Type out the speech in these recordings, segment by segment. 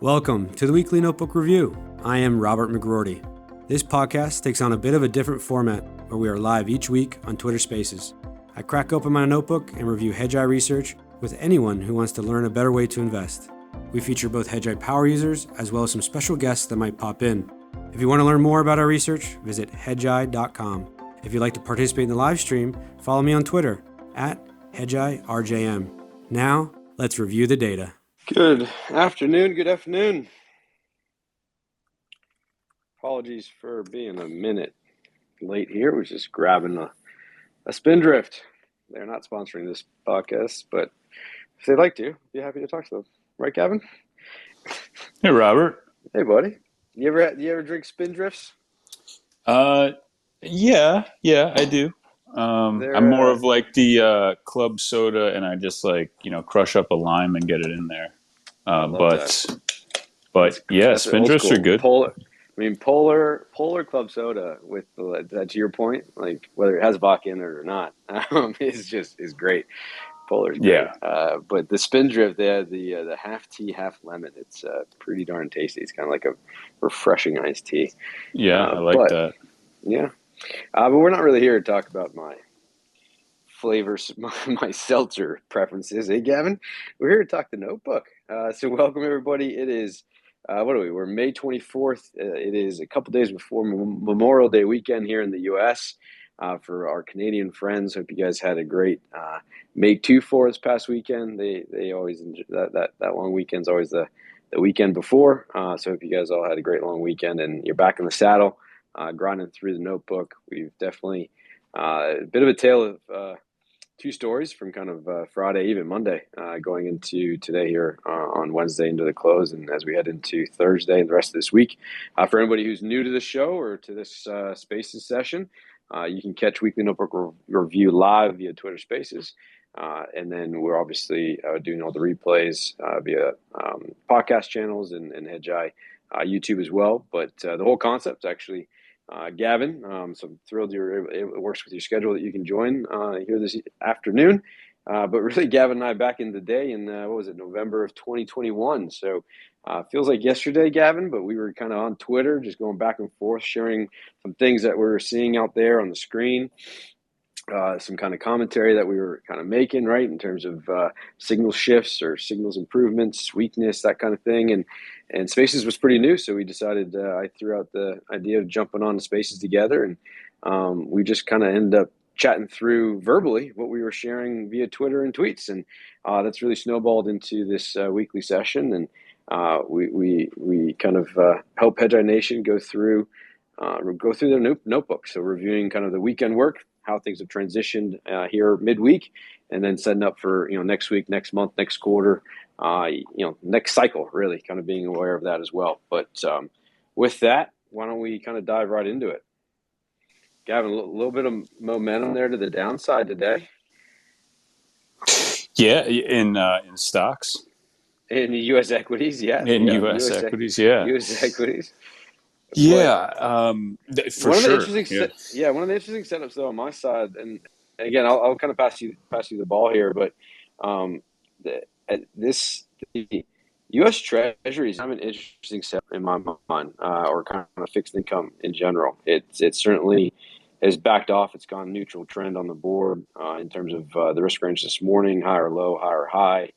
Welcome to the Weekly Notebook Review. I am Robert McGroarty. This podcast takes on a bit of a different format where we are live each week on Twitter Spaces. I crack open my notebook and review Hedgeye research with anyone who wants to learn a better way to invest. We feature both Hedgeye power users as well as some special guests that might pop in. If you want to learn more about our research, visit hedgeye.com. If you'd like to participate in the live stream, follow me on Twitter at HedgeyeRJM. Now, let's review the data. Good afternoon. Apologies for being a minute late here. We're just grabbing a spindrift. They're not sponsoring this podcast, but if they'd like to, be happy to talk to them. Right, Gavin? Hey, Robert. Hey, buddy. You ever drink spindrifts? Yeah, I do. I'm more of like the club soda, and I just crush up a lime and get it in there. But yeah, spindrifts are good. Polar club soda with that, to your point, like whether it has vodka in it or not, is great. Polar's great. Yeah. But the spindrift, they have the half tea, half lemon. It's pretty darn tasty. It's kind of like a refreshing iced tea. Yeah, I like that. Yeah. But we're not really here to talk about my flavors, my seltzer preferences. Hey, Gavin, we're here to talk the notebook. So welcome, everybody. It is, we're May 24th. It is a couple days before Memorial Day weekend here in the U.S. For our Canadian friends. Hope you guys had a great May 2-4 this past weekend. They always enjoy that long weekend's always the weekend before. So hope you guys all had a great long weekend and you're back in the saddle. Grinding through the notebook. We've definitely a bit of a tale of two stories from kind of Friday, even Monday, going into today here on Wednesday into the close, and as we head into Thursday and the rest of this week. For anybody who's new to the show or to this Spaces session, you can catch Weekly Notebook Review live via Twitter Spaces. And then we're obviously doing all the replays via podcast channels and Hedgeye YouTube as well. But the whole concept is actually Gavin, so I'm thrilled it works with your schedule that you can join here this afternoon. But really, Gavin and I back in the day in, November of 2021. So feels like yesterday, Gavin, but we were kind of on Twitter, just going back and forth, sharing some things that we're seeing out there on the screen. Some kind of commentary that we were kind of making, right, in terms of signal shifts or signals improvements, weakness, that kind of thing. And Spaces was pretty new, so we decided I threw out the idea of jumping on the Spaces together, and we just kind of ended up chatting through verbally what we were sharing via Twitter and tweets, and that's really snowballed into this weekly session. And we kind of help Hedgeye Nation go through their notebook, so reviewing kind of the weekend work, how things have transitioned here midweek, and then setting up for next week, next month, next quarter, next cycle, really kind of being aware of that as well. But with that, why don't we kind of dive right into it? Gavin, a little bit of momentum there to the downside today. Yeah, in stocks. In the U.S. equities, yeah. In U.S. equities, yeah. U.S. equities. Yeah, for sure. One of the interesting setups though on my side, and again, I'll kind of pass you the ball here, but the U.S. Treasuries have an interesting setup in my mind, or kind of fixed income in general. It certainly has backed off. It's gone neutral trend on the board in terms of the risk range this morning, high or low, high or high.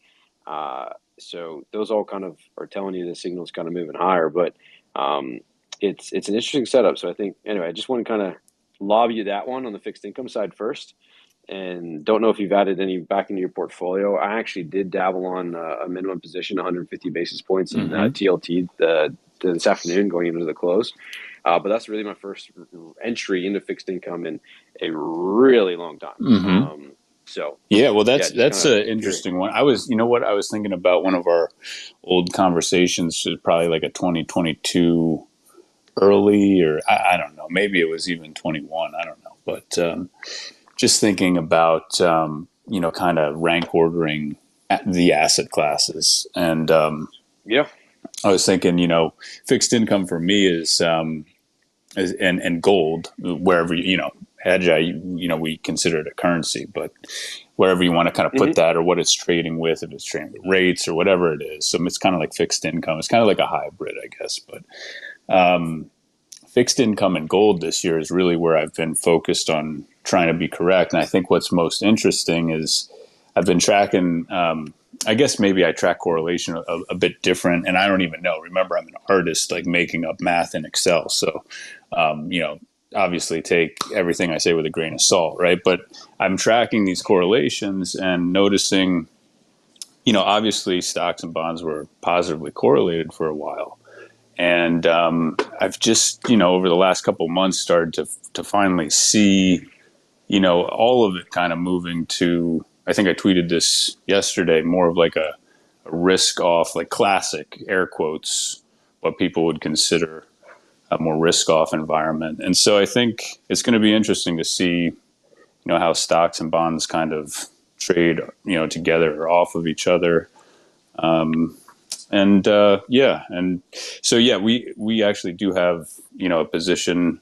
So those all kind of are telling you the signal's kind of moving higher, but it's an interesting setup. So I think, anyway, I just want to kind of lob you that one on the fixed income side first. And don't know if you've added any back into your portfolio. I actually did dabble on a minimum position, 150 basis points in TLT this afternoon going into the close. But that's really my first entry into fixed income in a really long time. Mm-hmm. That's an interesting one. I was thinking about one of our old conversations, probably like a 2022 early, or I don't know, maybe it was even 21. I don't know, but just thinking about kind of rank ordering the asset classes, and I was thinking, fixed income for me is and gold, wherever Hedgeye, we consider it a currency, but wherever you want to kind of put Mm-hmm. that, or what it's trading with, if it's trading with rates or whatever it is. So it's kind of like fixed income. It's kind of like a hybrid, I guess. But fixed income and gold this year is really where I've been focused on trying to be correct. And I think what's most interesting is I've been tracking, I guess maybe I track correlation a bit different, and I don't even know. Remember, I'm an artist, like making up math in Excel. So, obviously take everything I say with a grain of salt, right? But I'm tracking these correlations and noticing, obviously stocks and bonds were positively correlated for a while. And I've just, over the last couple of months started to finally see, all of it kind of moving to, I think I tweeted this yesterday, more of like a risk off, like classic air quotes, what people would consider a more risk off environment. And so I think it's going to be interesting to see, how stocks and bonds kind of trade, together or off of each other. And so we actually do have, a position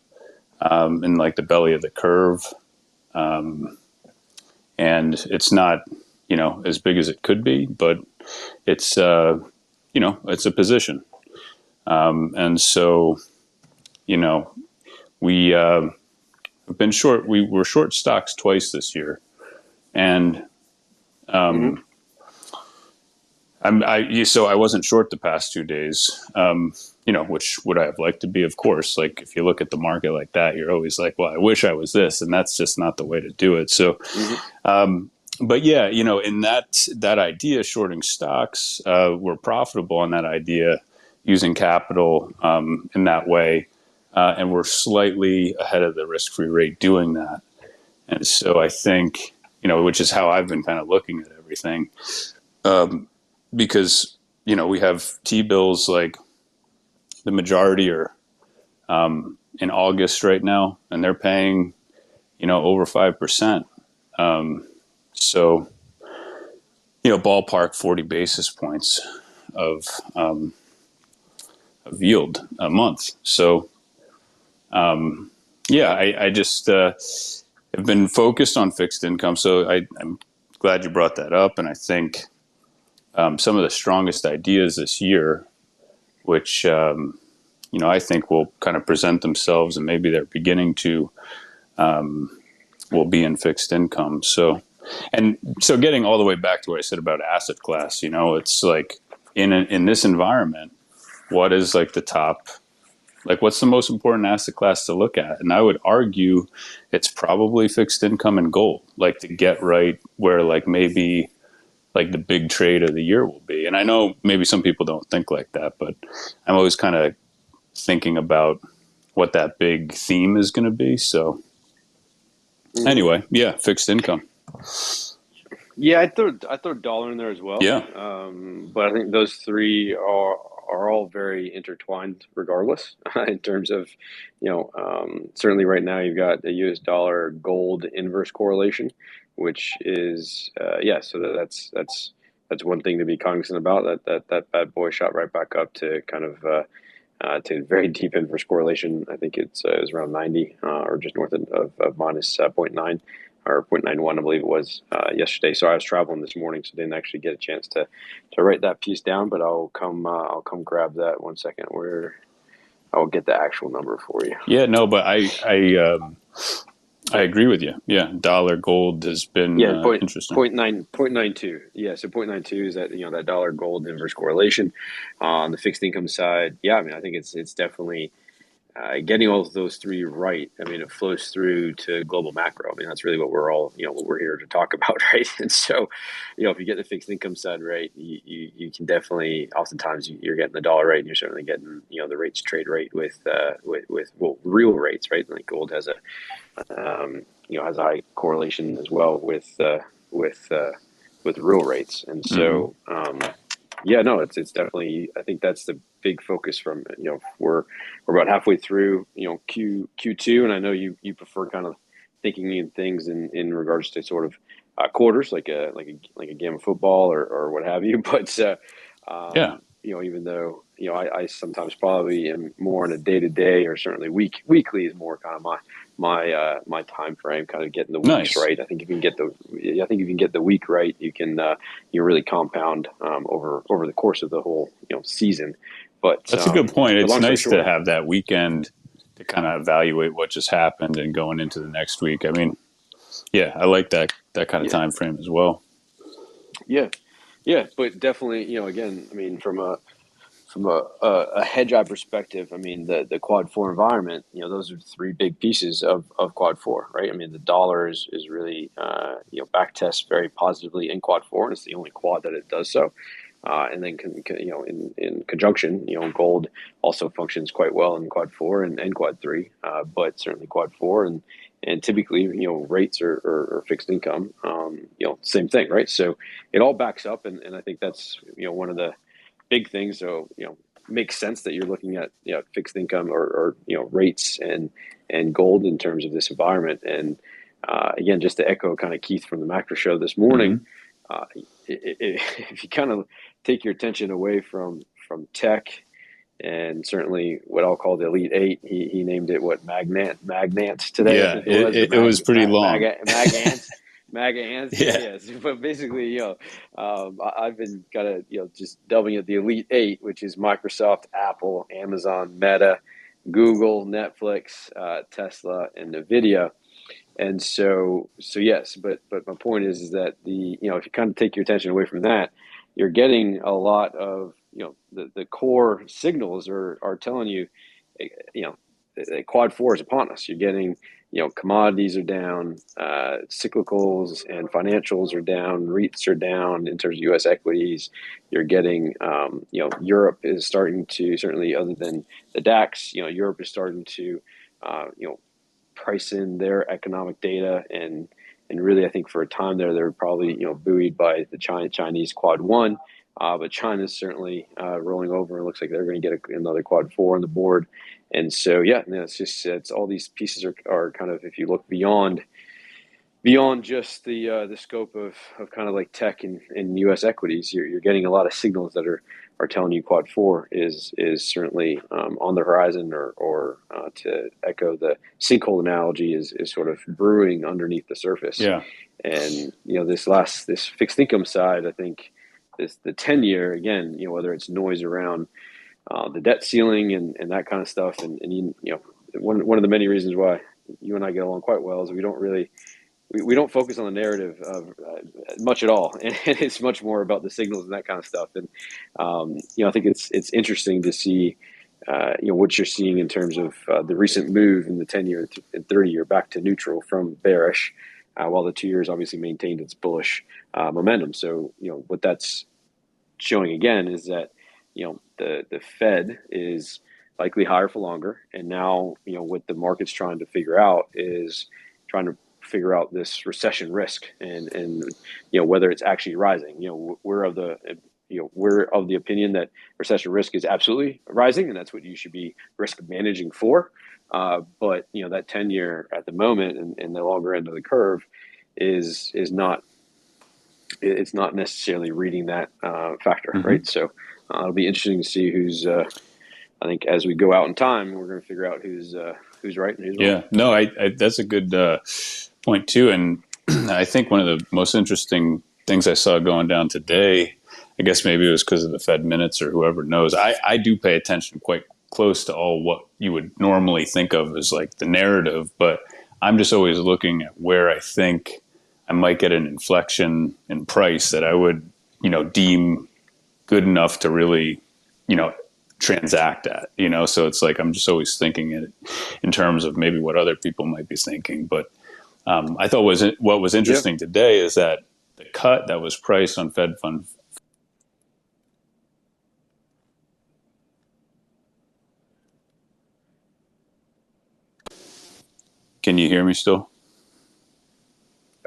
in like the belly of the curve. And it's not, as big as it could be, but it's, it's a position. And so, we have been short. We were short stocks twice this year. And so I wasn't short the past 2 days, which would I have liked to be, of course. Like if you look at the market like that, you're always like, well, I wish I was this, and that's just not the way to do it. So, but yeah, in that idea, shorting stocks, we're profitable on that idea using capital in that way, and we're slightly ahead of the risk-free rate doing that. And so I think, which is how I've been kind of looking at everything. Because, we have T-bills, like the majority are in August right now, and they're paying, over 5%. So, ballpark 40 basis points of yield a month. So, I just have been focused on fixed income. So I'm glad you brought that up. And I think some of the strongest ideas this year, which, I think will kind of present themselves, and maybe they're beginning to, will be in fixed income. So getting all the way back to what I said about asset class, it's like in this environment, what is like the top, like what's the most important asset class to look at? And I would argue it's probably fixed income and gold, like to get right where like maybe like the big trade of the year will be. And I know maybe some people don't think like that, but I'm always kind of thinking about what that big theme is going to be. So anyway, yeah, fixed income. Yeah, I throw dollar in there as well. Yeah. But I think those three are all very intertwined regardless in terms of, certainly right now you've got the US dollar gold inverse correlation, which is, so that's one thing to be cognizant about, that bad boy shot right back up to kind of, to very deep inverse correlation. I think it was around 90 or just north of minus 0.9 or 0.91, I believe it was yesterday. So I was traveling this morning, so didn't actually get a chance to write that piece down. But I'll come grab that 1 second. Where I will get the actual number for you. Yeah, no, but I agree with you. Yeah, dollar gold has been interesting. 0.92. Yeah, so 0.92 is that that dollar gold inverse correlation on the fixed income side. Yeah, I mean I think it's definitely getting all of those three right. I mean it flows through to global macro. I mean that's really what we're all what we're here to talk about, right? And so if you get the fixed income side right, you can definitely oftentimes you're getting the dollar right, and you're certainly getting the rates trade rate with real rates, right? Like gold has a has a high correlation as well with real rates, and so it's definitely. I think that's the big focus from we're about halfway through Q2, and I know you prefer kind of thinking in things in regards to sort of quarters, like a game of football or what have you, but even though I sometimes probably am more on a day-to-day, or certainly weekly is more kind of my time frame, kind of getting the weeks right. I think if you can get the week right, you can you really compound over the course of the whole season. But that's a good point. It's nice to have that weekend to kind of evaluate what just happened and going into the next week. I mean, yeah, I like that kind of time frame as well. Yeah, but definitely, again, I mean, from a Hedgeye perspective, I mean, the Quad 4 environment, those are three big pieces of Quad 4, right? I mean, the dollar is really, back tests very positively in Quad 4, and it's the only quad that it does so. And then, in conjunction, gold also functions quite well in Quad 4 and Quad 3, but certainly Quad 4 and typically, rates or fixed income, same thing, right? So it all backs up, and I think that's one of the big things. So makes sense that you're looking at fixed income or rates and gold in terms of this environment. And again, just to echo kind of Keith from the Macro Show this morning. If you kind of take your attention away from tech and certainly what I'll call the Elite Eight, he named it Magnants today. Yeah, it was pretty long. MAGA ants. Yes, but basically, I've been kind of just dubbing it the Elite Eight, which is Microsoft, Apple, Amazon, Meta, Google, Netflix, Tesla, and NVIDIA. And so yes, but my point is that if you kind of take your attention away from that, you're getting a lot of the core signals are telling you, Quad 4 is upon us. You're getting commodities are down, cyclicals and financials are down, REITs are down in terms of U.S. equities. You're getting Europe is starting to, certainly other than the DAX, Europe is starting to price in their economic data, and really I think for a time there they were probably buoyed by the Chinese Quad 1, but China's certainly rolling over, and looks like they're going to get another Quad 4 on the board. And so it's all these pieces are kind of, if you look beyond just the scope of kind of like tech and U.S. equities, you're getting a lot of signals that are telling you Quad 4 is certainly on the horizon, or to echo the sinkhole analogy, is sort of brewing underneath the surface. Yeah. And this fixed income side, I think the 10-year, again, whether it's noise around the debt ceiling and that kind of stuff, and one of the many reasons why you and I get along quite well is we don't focus on the narrative much at all, and it's much more about the signals and that kind of stuff. And I think it's interesting to see what you're seeing in terms of the recent move in the 10-year and 30-year back to neutral from bearish, while the 2 years obviously maintained its bullish momentum. So what that's showing again is that the Fed is likely higher for longer, and now what the market's trying to figure out this recession risk and whether it's actually rising. We're of the opinion that recession risk is absolutely rising, and that's what you should be risk managing for. But that 10-year at the moment and the longer end of the curve is not. It's not necessarily reading that factor, right? So it'll be interesting to see who's. I think as we go out in time, we're going to figure out who's right and who's wrong. Yeah, no, I that's a good point too, and I think one of the most interesting things I saw going down today, I guess maybe it was because of the Fed minutes or whoever knows. I do pay attention quite close to all what you would normally think of as like the narrative, but I'm just always looking at where I think I might get an inflection in price that I would, deem good enough to really, transact at, so it's like, I'm just always thinking it in terms of maybe what other people might be thinking. But I thought what was interesting today is that the cut that was priced on Fed Fund. Can you hear me still?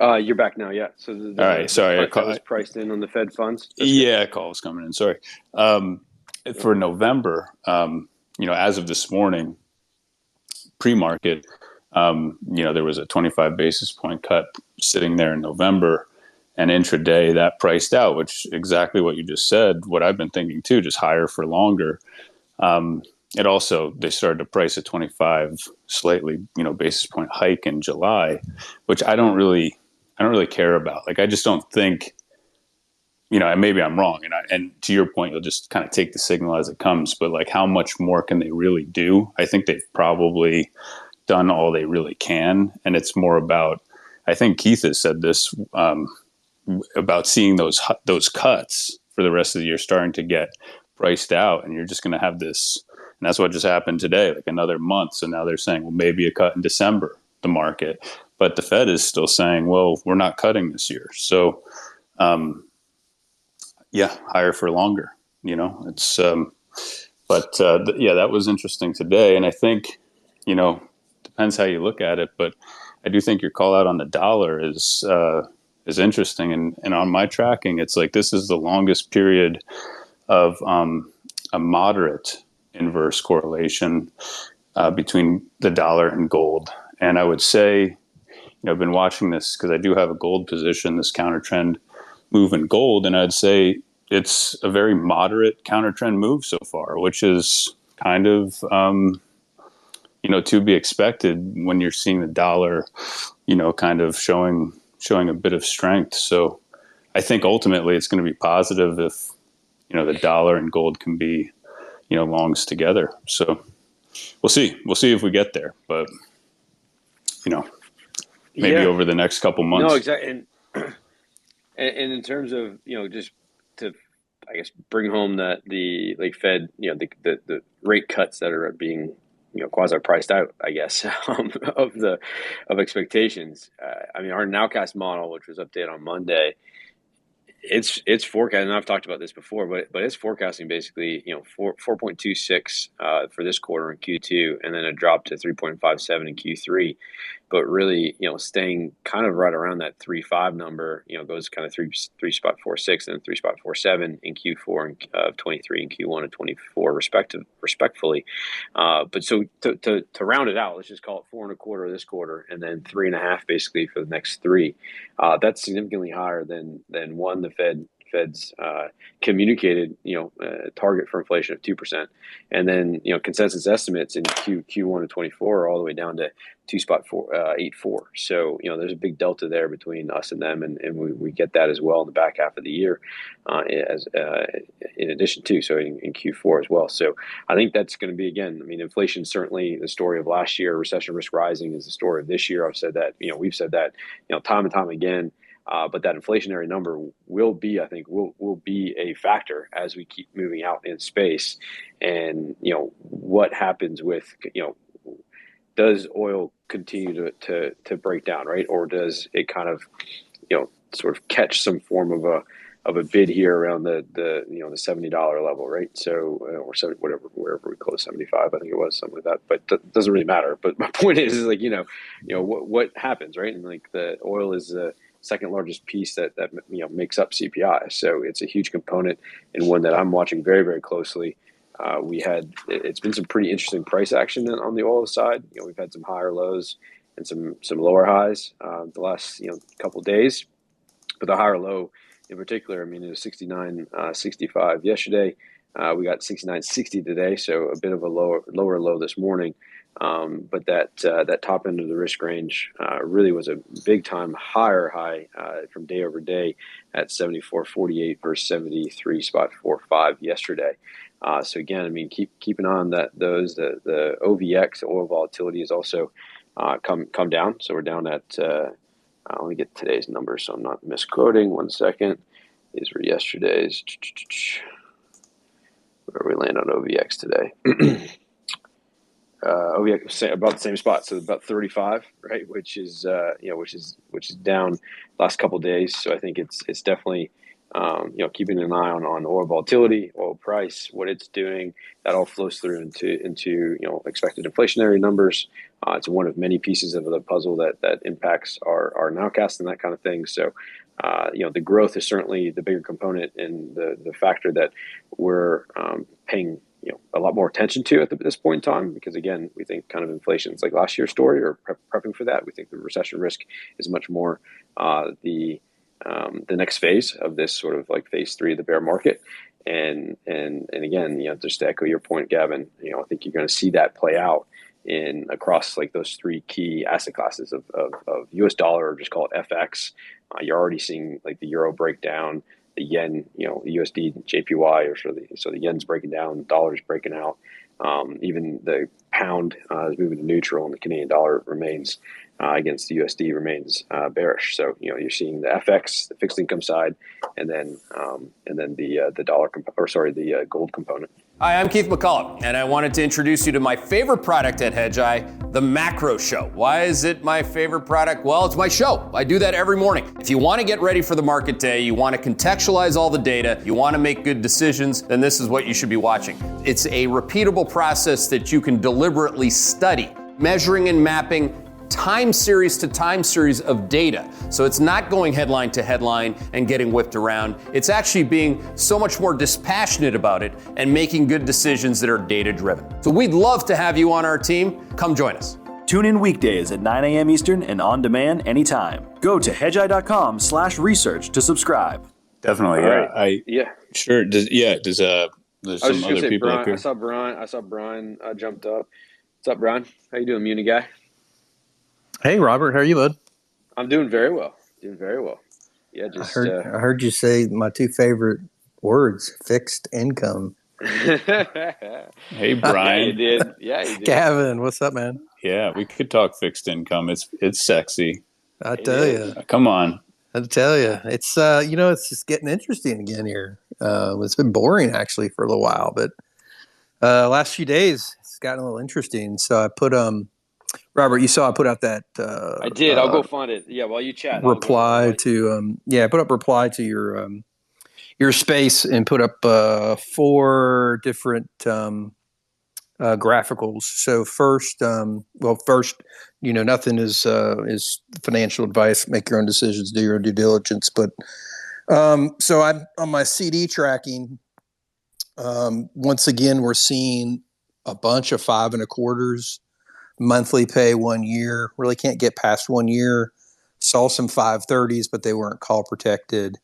You're back now, yeah. So all right, sorry, that was priced in on the Fed funds. Yeah, call was coming in. Sorry. For November, as of this morning, pre-market, there was a 25 basis point cut sitting there in November, And intraday that priced out, which exactly what you just said, what I've been thinking too, just higher for longer. It also, they started to price a 25 slightly, basis point hike in July, which I don't really care about. Like, I just don't think, and maybe I'm wrong. And to your point, you'll just kind of take the signal as it comes, but like, how much more can they really do? I think they've probably done all they really can. And it's more about, I think Keith has said this, about seeing those cuts for the rest of the year starting to get priced out, and you're just going to have this, and that's what just happened today, like another month. So now they're saying, well, maybe a cut in December, the market, but the Fed is still saying, well, we're not cutting this year. So, higher for longer. It's, that was interesting today, and I think, depends how you look at it, but I do think your call out on the dollar is interesting. And on my tracking, it's like, this is the longest period of a moderate inverse correlation between the dollar and gold. And I would say, I've been watching this because I do have a gold position, this counter trend move in gold. And I'd say it's a very moderate counter trend move so far, which is kind of, to be expected when you're seeing the dollar, kind of showing a bit of strength. So I think ultimately it's going to be positive if, the dollar and gold can be, longs together. So we'll see if we get there, but, maybe over the next couple months. No, exactly. And in terms of, just to, I guess, bring home that the Fed, the rate cuts that are being, quasi priced out, I guess, of expectations. Our nowcast model, which was updated on Monday, it's forecasting, and I've talked about this before, but it's forecasting basically 4.26 for this quarter in Q2, and then a drop to 3.57 in Q3. But really, staying kind of right around that 3.5 number, goes kind of 3.46 and 3.47 in Q4 of 23 and Q1 of 24 respectively. But so to round it out, let's just call it 4.25 this quarter, and then 3.5 basically for the next three. That's significantly higher than the Fed's communicated, target for inflation of 2%, and then consensus estimates in Q1 of 24 are all the way down to 2.84. So there's a big delta there between us and them, and we get that as well in the back half of the year, as in addition to in Q4 as well. So I think that's going to be, again, inflation certainly the story of last year. Recession risk rising is the story of this year. I've said that, we've said that time and time again. But that inflationary number will be a factor as we keep moving out in space. And what happens with does oil continue to break down, right? Or does it kind of sort of catch some form of a bid here around the $70 level, right? So or 70, wherever we close, 75, I think it was, something like that. But that doesn't really matter. But my point is what happens, right? And the oil is the second largest piece that makes up CPI. So it's a huge component, and one that I'm watching very, very closely. It's been some pretty interesting price action on the oil side. We've had some higher lows and some lower highs the last couple of days, but the higher low in particular, it was 69.65 yesterday. We got 69.60 today, so a bit of a lower low this morning. But that top end of the risk range really was a big time higher high from day over day at 74.48 versus 73.45 yesterday. So again, keep an eye on those. The OVX, oil volatility, is also come down. So we're down at let me get today's numbers so I'm not misquoting. 1 second. These were yesterday's. Where we land on OVX today. OVX about the same spot, so about 35, right? Which is down last couple of days. So I think it's definitely keeping an eye on oil volatility, oil price, what it's doing. That all flows through into expected inflationary numbers. It's one of many pieces of the puzzle that impacts our nowcast and that kind of thing. So the growth is certainly the bigger component, and the factor that we're paying a lot more attention to at this point in time, because again, we think kind of inflation is like last year's story, or prepping for that. We think the recession risk is much more the the next phase of this sort of like phase 3 of the bear market. And again, just to echo your point, Gavin, I think you're going to see that play out in across like those 3 key asset classes of US dollar, or just call it FX. You're already seeing like the euro break down, the yen, the USD JPY, so the yen's breaking down, the dollar's breaking out. Even the pound is moving to neutral, and the Canadian dollar remains against the USD remains bearish. So you're seeing the FX, the fixed income side, and then the dollar the gold component. Hi, I'm Keith McCullough, and I wanted to introduce you to my favorite product at Hedgeye, the Macro Show. Why is it my favorite product? Well, it's my show. I do that every morning. If you want to get ready for the market day, you want to contextualize all the data, you want to make good decisions, then this is what you should be watching. It's a repeatable process that you can deliberately study, measuring and mapping time series to time series of data. So it's not going headline to headline and getting whipped around. It's actually being so much more dispassionate about it and making good decisions that are data driven. So we'd love to have you on our team. Come join us. Tune in weekdays at 9 a.m. Eastern and on demand anytime. Go to hedgeye.com/research to subscribe. Definitely. Right. Sure. There's some other people Brian, up here. I saw Brian jumped up. What's up, Brian? How you doing, Muni guy? Hey, Robert, how are you, bud? I'm doing very well. Yeah, just I heard you say my 2 favorite words: fixed income. Hey, Brian. You did. Yeah, you did. Gavin, what's up, man? Yeah, we could talk fixed income. It's sexy. I tell you. Come on. I tell you, it's it's just getting interesting again here. It's been boring actually for a little while, but last few days it's gotten a little interesting. So I put Robert, you saw I put out that I did. I'll go find it. Yeah, while you chat. Reply to I put up reply to your space and put up 4 different graphicals. So first, nothing is financial advice. Make your own decisions, do your own due diligence. But so I'm on my CD tracking. Once again, we're seeing a bunch of 5 1/4s. Monthly pay 1 year, really can't get past 1 year. Saw some 530s, but they weren't call protected.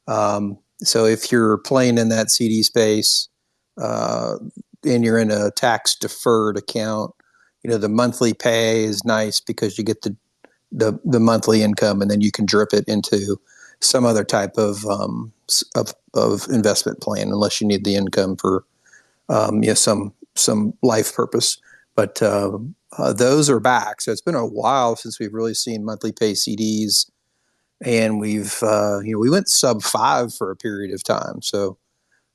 So if you're playing in that CD space and you're in a tax deferred account, the monthly pay is nice because you get the monthly income, and then you can drip it into some other type of investment plan, unless you need the income for some life purpose. But those are back. So it's been a while since we've really seen monthly pay CDs, and we've we went sub 5 for a period of time. So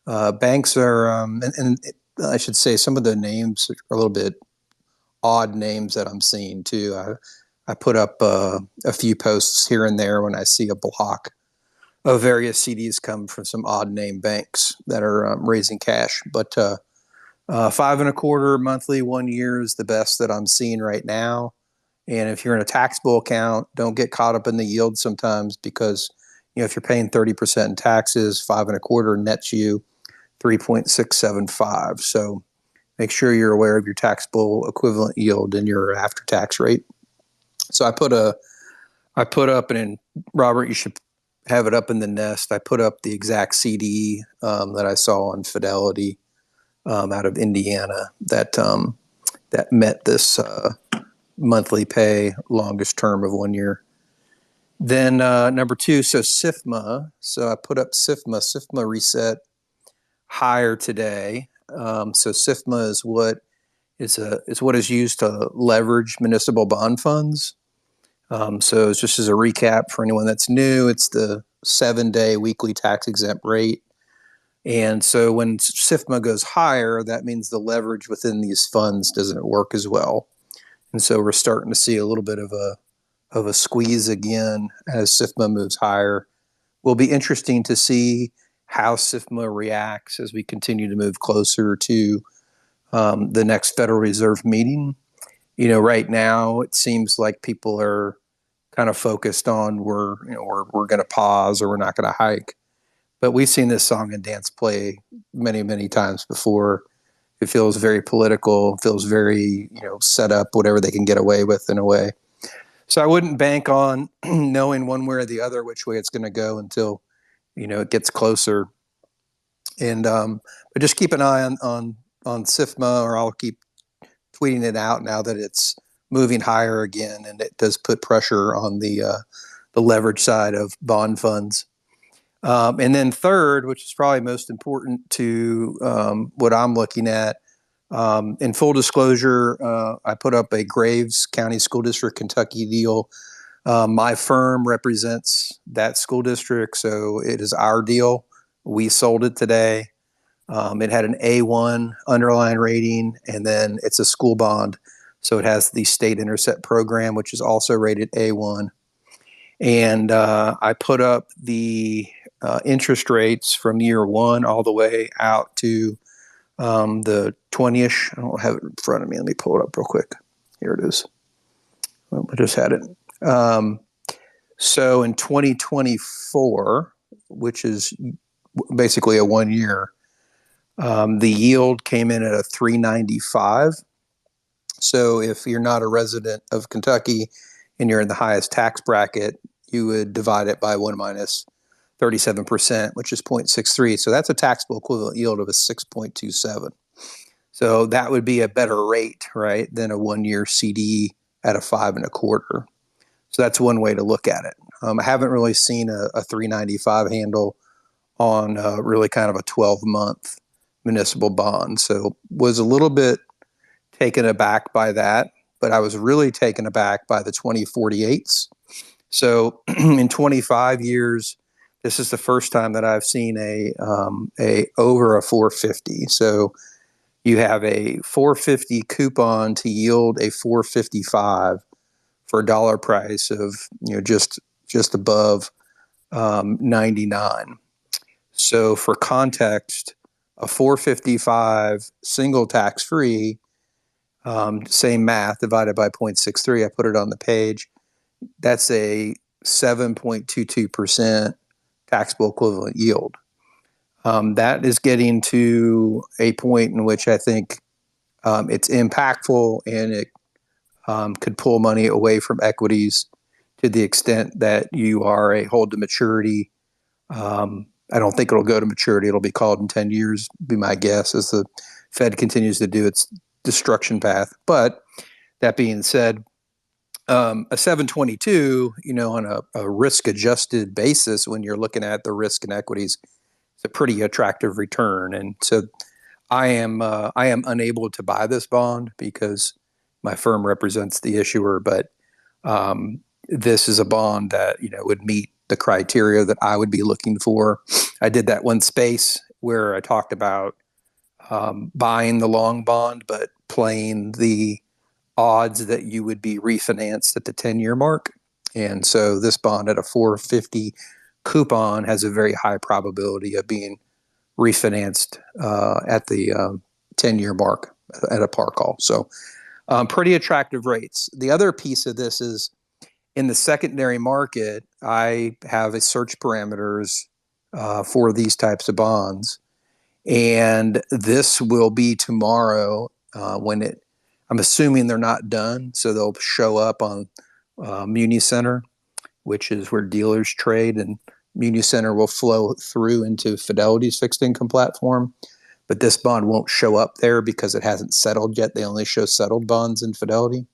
banks are, and I should say some of the names are a little bit odd names that I'm seeing too. I put up a few posts here and there when I see a block of various CDs come from some odd name banks that are raising cash, but 5 1/4 monthly 1 year is the best that I'm seeing right now. And if you're in a taxable account, don't get caught up in the yield sometimes, because if you're paying 30% in taxes, 5 1/4 nets you 3.675. So make sure you're aware of your taxable equivalent yield and your after-tax rate. So I put up, and Robert, you should have it up in the nest. I put up the exact CD that I saw on Fidelity out of Indiana that met this monthly pay longest term of 1 year. Then number 2, so SIFMA. So I put up SIFMA. SIFMA reset higher today. So SIFMA is what is used to leverage municipal bond funds. So it's just as a recap for anyone that's new, it's the 7-day weekly tax exempt rate. And so when SIFMA goes higher, that means the leverage within these funds doesn't work as well. And so we're starting to see a little bit of a squeeze again as SIFMA moves higher. Will be interesting to see how SIFMA reacts as we continue to move closer to the next Federal Reserve meeting. Right now it seems like people are kind of focused on we're going to pause or we're not going to hike. But we've seen this song and dance play many, many times before. It feels very political, feels very, set up, whatever they can get away with in a way. So I wouldn't bank on knowing one way or the other which way it's going to go until, it gets closer. And but just keep an eye on SIFMA, or I'll keep tweeting it out now that it's moving higher again, and it does put pressure on the leverage side of bond funds. And then third, which is probably most important to what I'm looking at, in full disclosure, I put up a Graves County School District, Kentucky deal. My firm represents that school district, so it is our deal. We sold it today. It had an A1 underlying rating, and then it's a school bond. So it has the state intercept program, which is also rated A1. And I put up the interest rates from year one all the way out to the 20-ish. I don't have it in front of me. Let me pull it up real quick. Here it is. Well, I just had it. So in 2024, which is basically a 1 year, the yield came in at a 395. So if you're not a resident of Kentucky and you're in the highest tax bracket, you would divide it by 1 minus 37%, which is 0.63. So that's a taxable equivalent yield of a 6.27. So that would be a better rate, right, than a 1 year CD at a 5.25. So that's one way to look at it. I haven't really seen a 395 handle on really kind of a 12-month municipal bond. So was a little bit taken aback by that, but I was really taken aback by the 2048s. So in 25 years, this is the first time that I've seen a over a 450. So you have a 450 coupon to yield a 455 for a dollar price of just above 99. So for context, a 455 single tax free, same math divided by 0.63. I put it on the page. That's a 7.22% taxable equivalent yield. That is getting to a point in which I think it's impactful, and it could pull money away from equities to the extent that you are a hold to maturity. I don't think it'll go to maturity. It'll be called in 10 years, be my guess, as the Fed continues to do its destruction path. But that being said, a 722, on a risk-adjusted basis, when you're looking at the risk in equities, it's a pretty attractive return. And so I am unable to buy this bond because my firm represents the issuer, but this is a bond that would meet the criteria that I would be looking for. I did that one space where I talked about buying the long bond, but playing the odds that you would be refinanced at the 10-year mark. And so this bond at a 450 coupon has a very high probability of being refinanced at the 10-year mark at a par call. So pretty attractive rates. The other piece of this is in the secondary market, I have a search parameters for these types of bonds. And this will be tomorrow when I'm assuming they're not done. So they'll show up on Municenter, which is where dealers trade, and Municenter will flow through into Fidelity's fixed income platform. But this bond won't show up there because it hasn't settled yet. They only show settled bonds in Fidelity.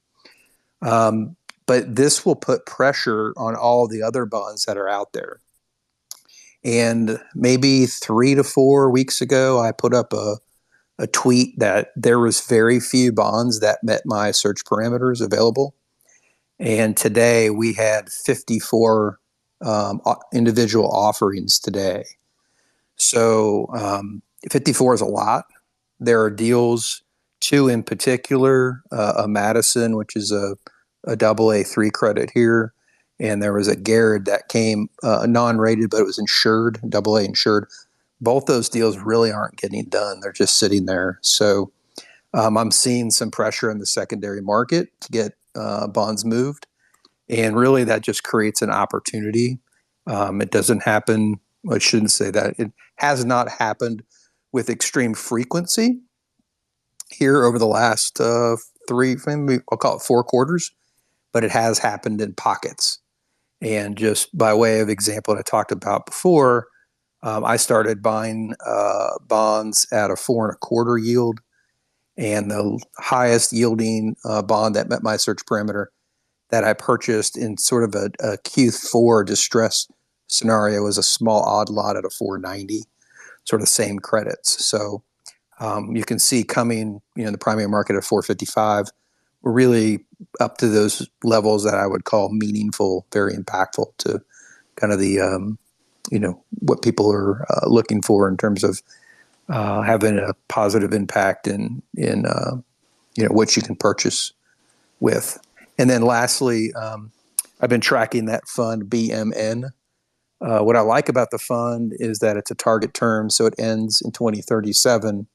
But this will put pressure on all the other bonds that are out there. And maybe 3 to 4 weeks ago, I put up a tweet that there was very few bonds that met my search parameters available. And today we had 54 individual offerings today. So 54 is a lot. There are deals, 2 in particular, a Madison, which is a AA3 credit here. And there was a Garrett that came non-rated, but it was insured, AA insured. Both those deals really aren't getting done. They're just sitting there. So I'm seeing some pressure in the secondary market to get bonds moved. And really that just creates an opportunity. It doesn't happen. I shouldn't say that. It has not happened with extreme frequency here over the last 3, maybe I'll call it 4 quarters. but it has happened in pockets. And just by way of example, that I talked about before, I started buying bonds at a 4.25% yield, and the highest yielding bond that met my search parameter that I purchased in sort of a Q4 distress scenario was a small odd lot at a 4.90, sort of same credits. So you can see coming, the primary market at 4.55, we're really up to those levels that I would call meaningful, very impactful to kind of the, what people are looking for in terms of having a positive impact in what you can purchase with. And then lastly, I've been tracking that fund BMN. What I like about the fund is that it's a target term, so it ends in 2037.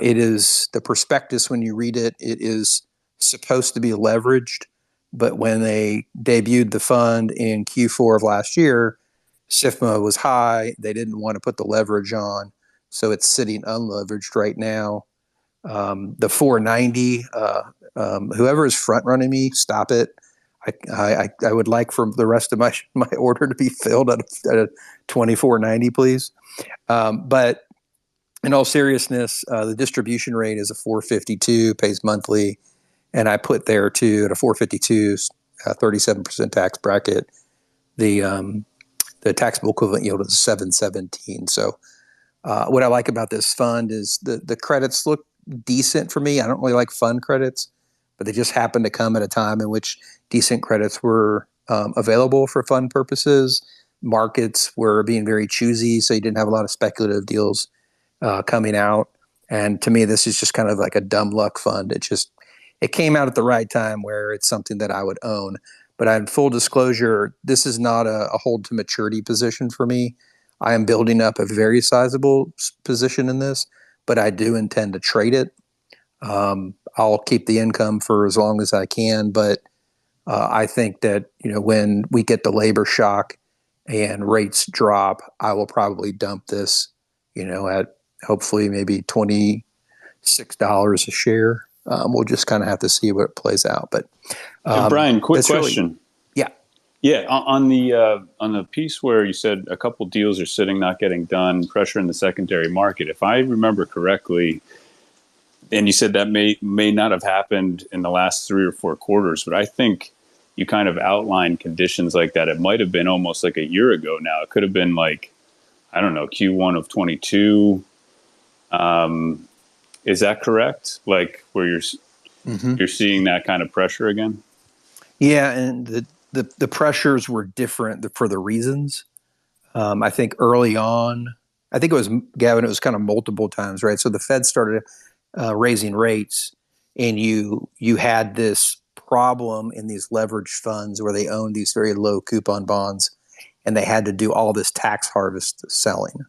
It is the prospectus, when you read it, it is supposed to be leveraged, but when they debuted the fund in Q4 of last year, SIFMA was high. They didn't want to put the leverage on, so it's sitting unleveraged right now. The 490, whoever is front running me, stop it. I would like for the rest of my order to be filled at a 2490, please. But in all seriousness, the distribution rate is a 452, pays monthly, and I put there too at a 452, 37% tax bracket. The taxable equivalent yield is 717. So what I like about this fund is the credits look decent for me. I don't really like fund credits, but they just happen to come at a time in which decent credits were available for fund purposes. Markets were being very choosy, so you didn't have a lot of speculative deals coming out. And to me, this is just kind of like a dumb luck fund. It came out at the right time where it's something that I would own. But in full disclosure, this is not a hold to maturity position for me. I am building up a very sizable position in this, but I do intend to trade it. I'll keep the income for as long as I can, but I think that when we get the labor shock and rates drop, I will probably dump this, at hopefully maybe $26 a share. We'll just kind of have to see what plays out. But Brian, quick question. Yeah, on the piece where you said a couple deals are sitting, not getting done, pressure in the secondary market. If I remember correctly, and you said that may not have happened in the last 3 or 4 quarters, but I think you kind of outlined conditions like that. It might have been almost like a year ago now. It could have been like, I don't know, Q1 of 22. Is that correct? Like where you're seeing that kind of pressure again? Yeah, and the pressures were different for the reasons. I think early on, I think it was, Gavin, it was kind of multiple times, right? So the Fed started raising rates, and you had this problem in these leveraged funds where they owned these very low coupon bonds, and they had to do all this tax harvest selling.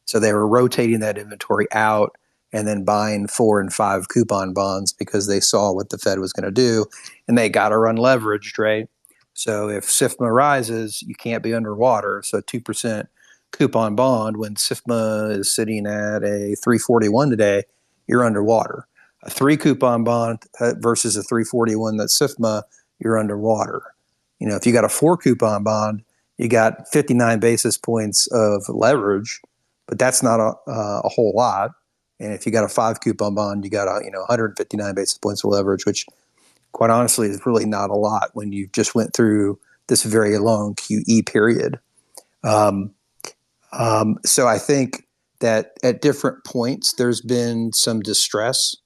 So they were rotating that inventory out and then buying 4 and 5 coupon bonds because they saw what the Fed was going to do, and they got to run leveraged, right? So if SIFMA rises, you can't be underwater. So 2% coupon bond, when SIFMA is sitting at a 341 today, you're underwater. A 3 coupon bond versus a 341 that's SIFMA, you're underwater. If you got a 4 coupon bond, you got 59 basis points of leverage, but that's not a whole lot. And if you got a 5 coupon bond, you got 159 basis points of leverage, which quite honestly is really not a lot when you just went through this very long QE period. So I think that at different points, there's been some distress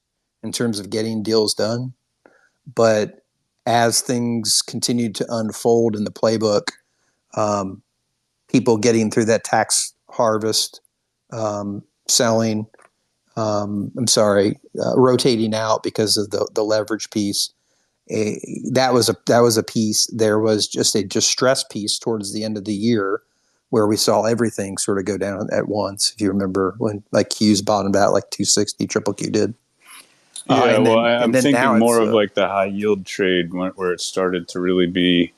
in terms of getting deals done. But as things continued to unfold in the playbook, people getting through that tax harvest, selling, rotating out because of the leverage piece. That was a piece. There was just a distress piece towards the end of the year where we saw everything sort of go down at once. If you remember when like Q's bottomed out like 260, triple Q did. I'm thinking more of like the high yield trade where it started to really be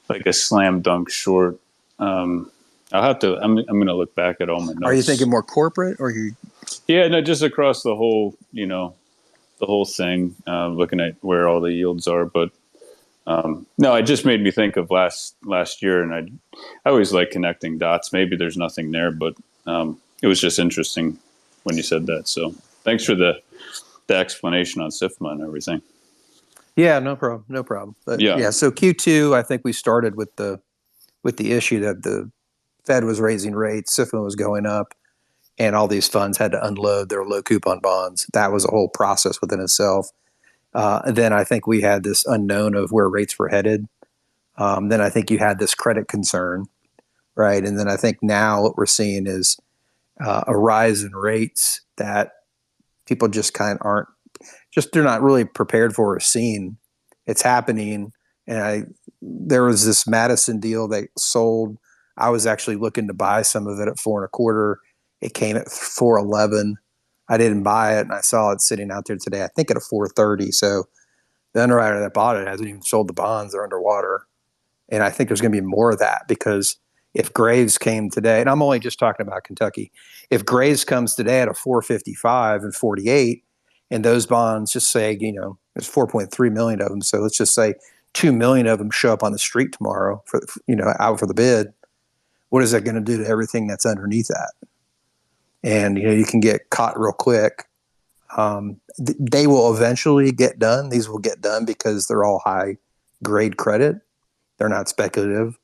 like a slam dunk short. I'm going to look back at all my notes. Are you thinking more corporate or you? Yeah, no, just across the whole, the whole thing, looking at where all the yields are. But No, it just made me think of last year, and I always like connecting dots. Maybe there's nothing there, but it was just interesting when you said that. So thanks for the explanation on SIFMA and everything. Yeah, no problem. But yeah, so Q2, I think we started with the issue that the Fed was raising rates, SIFMA was going up, and all these funds had to unload their low coupon bonds. That was a whole process within itself. And then I think we had this unknown of where rates were headed. Then I think you had this credit concern, right? And then I think now what we're seeing is a rise in rates that people just kind of aren't, they're not really prepared for or seeing. It's happening. And there was this Madison deal that sold. I was actually looking to buy some of it at 4.25. It came at 4.11. I didn't buy it, and I saw it sitting out there today, I think at a 4.30. So the underwriter that bought it hasn't even sold the bonds. They're underwater. And I think there's going to be more of that, because if Graves came today, and I'm only just talking about Kentucky, if Graves comes today at a 4.55 and 48, and those bonds, just say, there's 4.3 million of them. So let's just say 2 million of them show up on the street tomorrow for, out for the bid. What is that going to do to everything that's underneath that? And, you can get caught real quick. They will eventually get done. These will get done because they're all high grade credit. They're not speculative,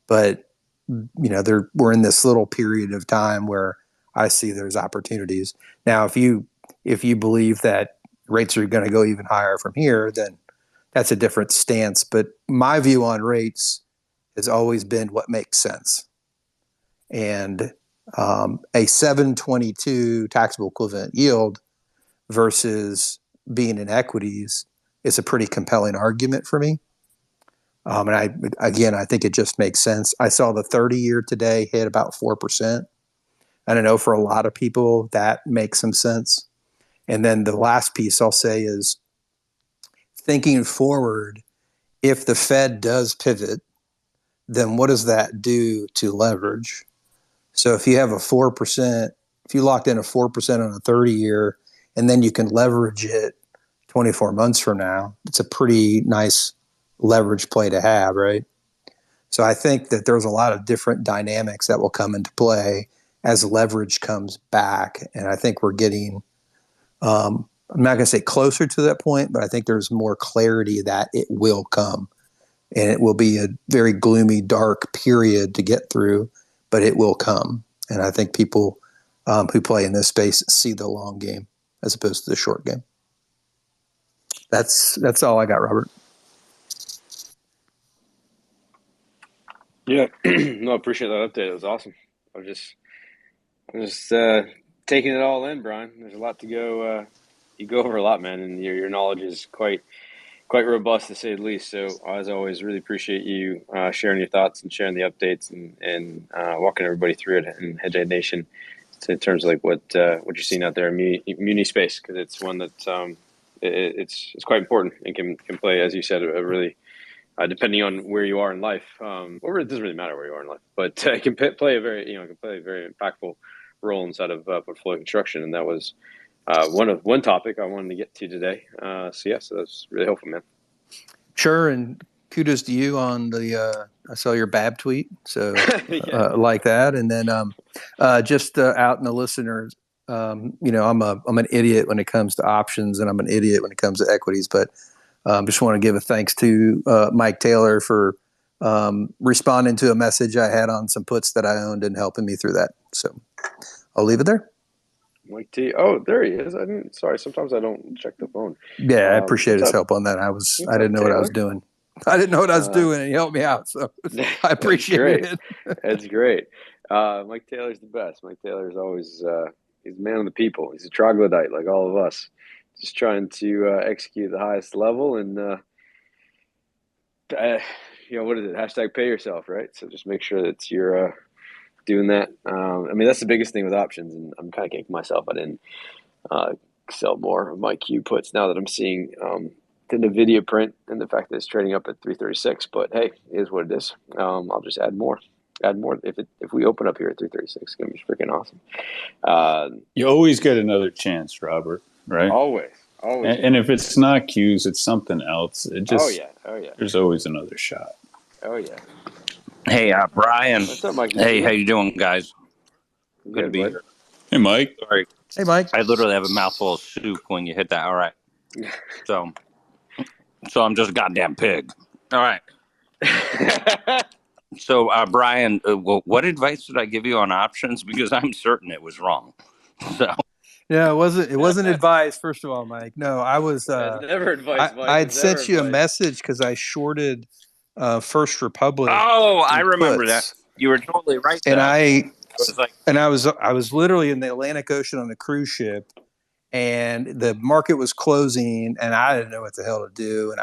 but we're in this little period of time where I see there's opportunities. Now, if you believe that rates are going to go even higher from here, then that's a different stance. But my view on rates has always been what makes sense. And a 7.22 taxable equivalent yield versus being in equities is a pretty compelling argument for me. And I think it just makes sense. I saw the 30-year today hit about 4%. I don't know, for a lot of people that makes some sense. And then the last piece I'll say is thinking forward, if the Fed does pivot, then what does that do to leverage? So if you have a 4%, if you locked in a 4% on a 30-year, and then you can leverage it 24 months from now, it's a pretty nice leverage play to have, right? So I think that there's a lot of different dynamics that will come into play as leverage comes back. And I think we're getting, I'm not going to say closer to that point, but I think there's more clarity that it will come. And it will be a very gloomy, dark period to get through, but it will come. And I think people who play in this space see the long game as opposed to the short game. That's all I got, Robert. Yeah, no, I appreciate that update. It was awesome. I'm just taking it all in, Brian. There's a lot to go. You go over a lot, man, and your knowledge is quite robust, to say the least. So, as always, really appreciate you sharing your thoughts and sharing the updates and walking everybody through it in Hedgeye Nation in terms of like what you're seeing out there in muni space, because it's one that it's quite important and can play, as you said, a really depending on where you are in life, or it doesn't really matter where you are in life, but it can play a very impactful role inside of portfolio construction, and that was one topic I wanted to get to today. So that's really helpful, man. Sure, and kudos to you on the I saw your Bab tweet, so like that, and then just out in the listeners, I'm an idiot when it comes to options, and I'm an idiot when it comes to equities, but just want to give a thanks to Mike Taylor for responding to a message I had on some puts that I owned and helping me through that. So I'll leave it there. Mike T. Oh, there he is. Sorry, sometimes I don't check the phone. Yeah, I appreciate his help on that. I didn't know what I was doing. And he helped me out. So I appreciate it. That's great. Mike Taylor's the best. Mike Taylor is always he's a man of the people. He's a troglodyte like all of us. Just trying to execute the highest level, and what is it? Hashtag pay yourself, right? So just make sure that you're doing that. That's the biggest thing with options, and I'm kind of kicking myself. I didn't sell more of my Q puts now that I'm seeing the NVIDIA print and the fact that it's trading up at 336. But hey, it is what it is. I'll just add more. If we open up here at 336, it's gonna be freaking awesome. You always get another chance, Robert. Right? Always. And if it's not Qs, it's something else. Oh yeah. yeah. There's always another shot. Oh yeah. Hey, Brian. What's up, Mike? Hey, how you doing, guys? Good to be here. Hey, Mike. Sorry. Hey, Mike. I literally have a mouthful of soup when you hit that. All right. So I'm just a goddamn pig. All right. So, Brian, what advice did I give you on options? Because I'm certain it was wrong. So. Yeah, it wasn't advice. First of all, Mike. No, I was. Never advice, Mike. I had sent you a message because I shorted First Republic. Oh, I remember puts. that. You were totally right. And I was literally in the Atlantic Ocean on a cruise ship, and the market was closing, and I didn't know what the hell to do.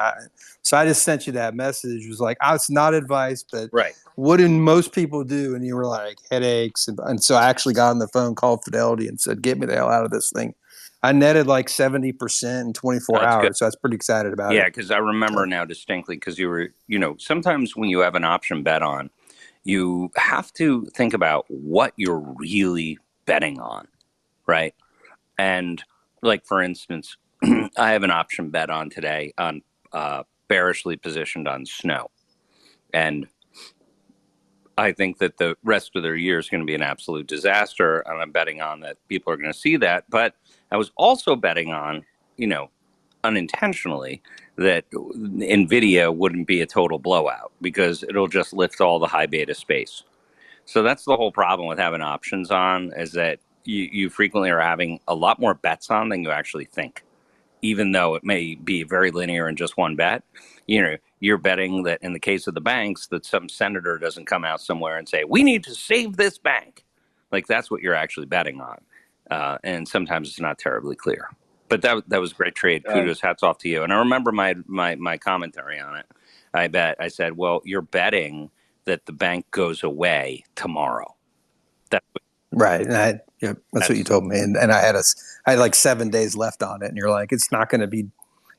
So I just sent you that message. It was like, it's not advice, but what do most people do? And you were like, headaches. And so I actually got on the phone, called Fidelity, and said, get me the hell out of this thing. I netted like 70% in 24 hours. Good. So I was pretty excited about it. Yeah, because I remember now distinctly, because you were, sometimes when you have an option bet on, you have to think about what you're really betting on, right? And like, for instance, I have an option bet on today on bearishly positioned on snow. And I think that the rest of their year is going to be an absolute disaster. And I'm betting on that people are going to see that. But I was also betting on, unintentionally, that NVIDIA wouldn't be a total blowout because it'll just lift all the high beta space. So that's the whole problem with having options on, is that you frequently are having a lot more bets on than you actually think. Even though it may be very linear in just one bet, you're betting that in the case of the banks, that some senator doesn't come out somewhere and say, we need to save this bank. Like, that's what you're actually betting on. And sometimes it's not terribly clear. But that was a great trade. Kudos, hats off to you. And I remember my commentary on it. I said, well, you're betting that the bank goes away tomorrow. That's right. And that's what you told me. And I had like 7 days left on it. And you're like, it's not going to be,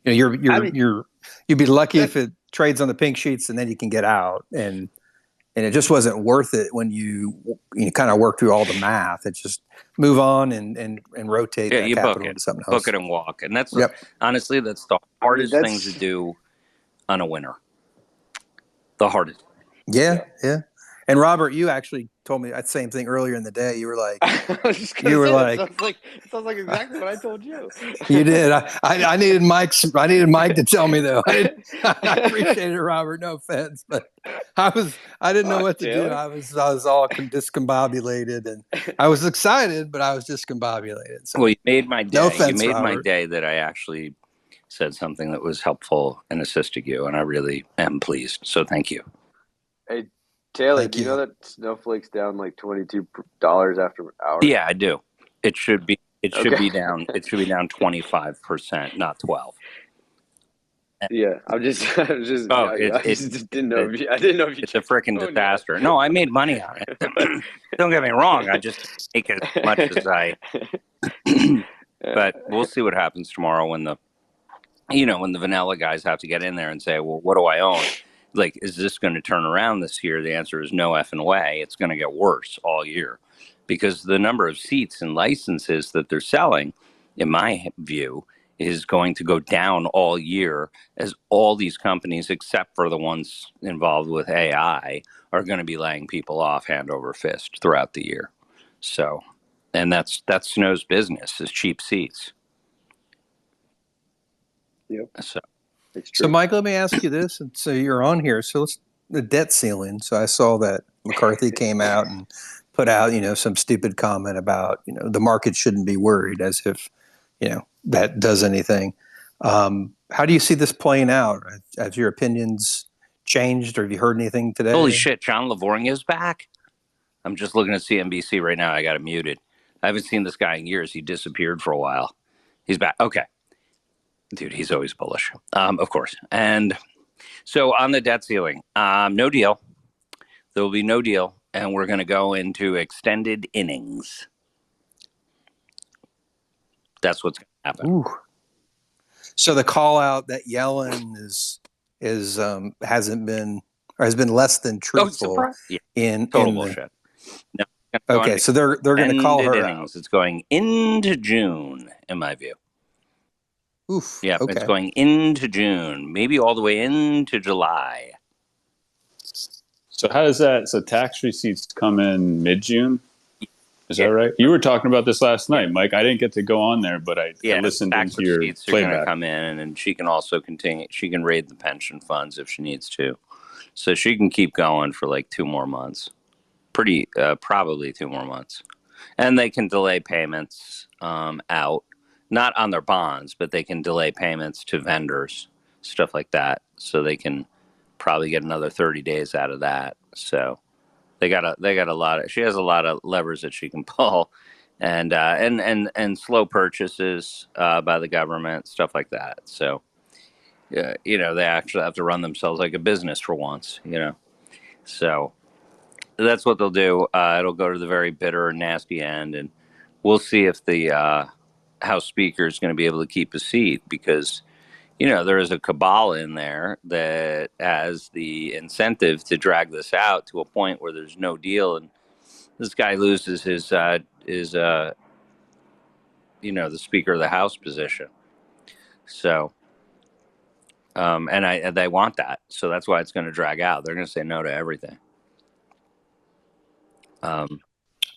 you'd be lucky if it trades on the pink sheets and then you can get out. And it just wasn't worth it when you kind of work through all the math. It's just move on and rotate that capital into something else. Book it and walk. And that's honestly, that's the hardest thing to do on a winner. The hardest. Yeah. And Robert, you actually told me that same thing earlier in the day. You were like, it sounds like exactly what I told you. You did. I needed Mike to tell me though. I appreciate it, Robert. No offense, but I didn't know what to do. I was all discombobulated, and I was excited, but I was discombobulated. So. Well, you made my day. No offense, you made Robert. my day that I actually said something that was helpful and assisted you, and I really am pleased. So thank you. Hey, Taylor, do you know that Snowflake's down like $22 after hours? Yeah, I do. It should be be down. It should be down 25%, not 12. Yeah, I just didn't know. I didn't know if you. It's a freaking disaster. No, I made money on it. Don't get me wrong. I just make as much as I. But we'll see what happens tomorrow when the vanilla guys have to get in there and say, well, what do I own? Like, is this going to turn around this year? The answer is no effing way. It's going to get worse all year because the number of seats and licenses that they're selling, in my view, is going to go down all year as all these companies, except for the ones involved with AI, are going to be laying people off hand over fist throughout the year. So, and that's Snow's business, is cheap seats. Yep. So, Mike, let me ask you this. And so you're on here. So the debt ceiling. So I saw that McCarthy came out and put out, some stupid comment about, the market shouldn't be worried, as if, that does anything. How do you see this playing out? Have your opinions changed, or have you heard anything today? Holy shit, John Lavorgna is back. I'm just looking at CNBC right now. I got it muted. I haven't seen this guy in years. He disappeared for a while. He's back. Okay. Dude, he's always bullish, of course. And so on the debt ceiling, no deal. There will be no deal. And we're going to go into extended innings. That's what's going to happen. Ooh. So the call out that Yellen hasn't been, or has been less than truthful in total in bullshit. No, okay, so they're going to call her innings. out. It's going into June, in my view. Oof. Yeah, Okay. it's going into June, maybe all the way into July. So how does that? So tax receipts come in mid-June. Is that right? You were talking about this last night, Mike. I didn't get to go on there, but I listened tax into your receipts are going to playback. come in, and she can also continue. She can raid the pension funds if she needs to, so she can keep going for like 2 more months. Probably 2 more months, and they can delay payments out, not on their bonds, but they can delay payments to vendors, stuff like that. So they can probably get another 30 days out of that. So they got a lot of. She has a lot of levers that she can pull, and slow purchases by the government, stuff like that. So they actually have to run themselves like a business for once. So that's what they'll do. It'll go to the very bitter and nasty end, and we'll see if the House Speaker is going to be able to keep a seat because there is a cabal in there that has the incentive to drag this out to a point where there's no deal, and this guy loses his the Speaker of the House position. So, and they want that, so that's why it's going to drag out. They're going to say no to everything.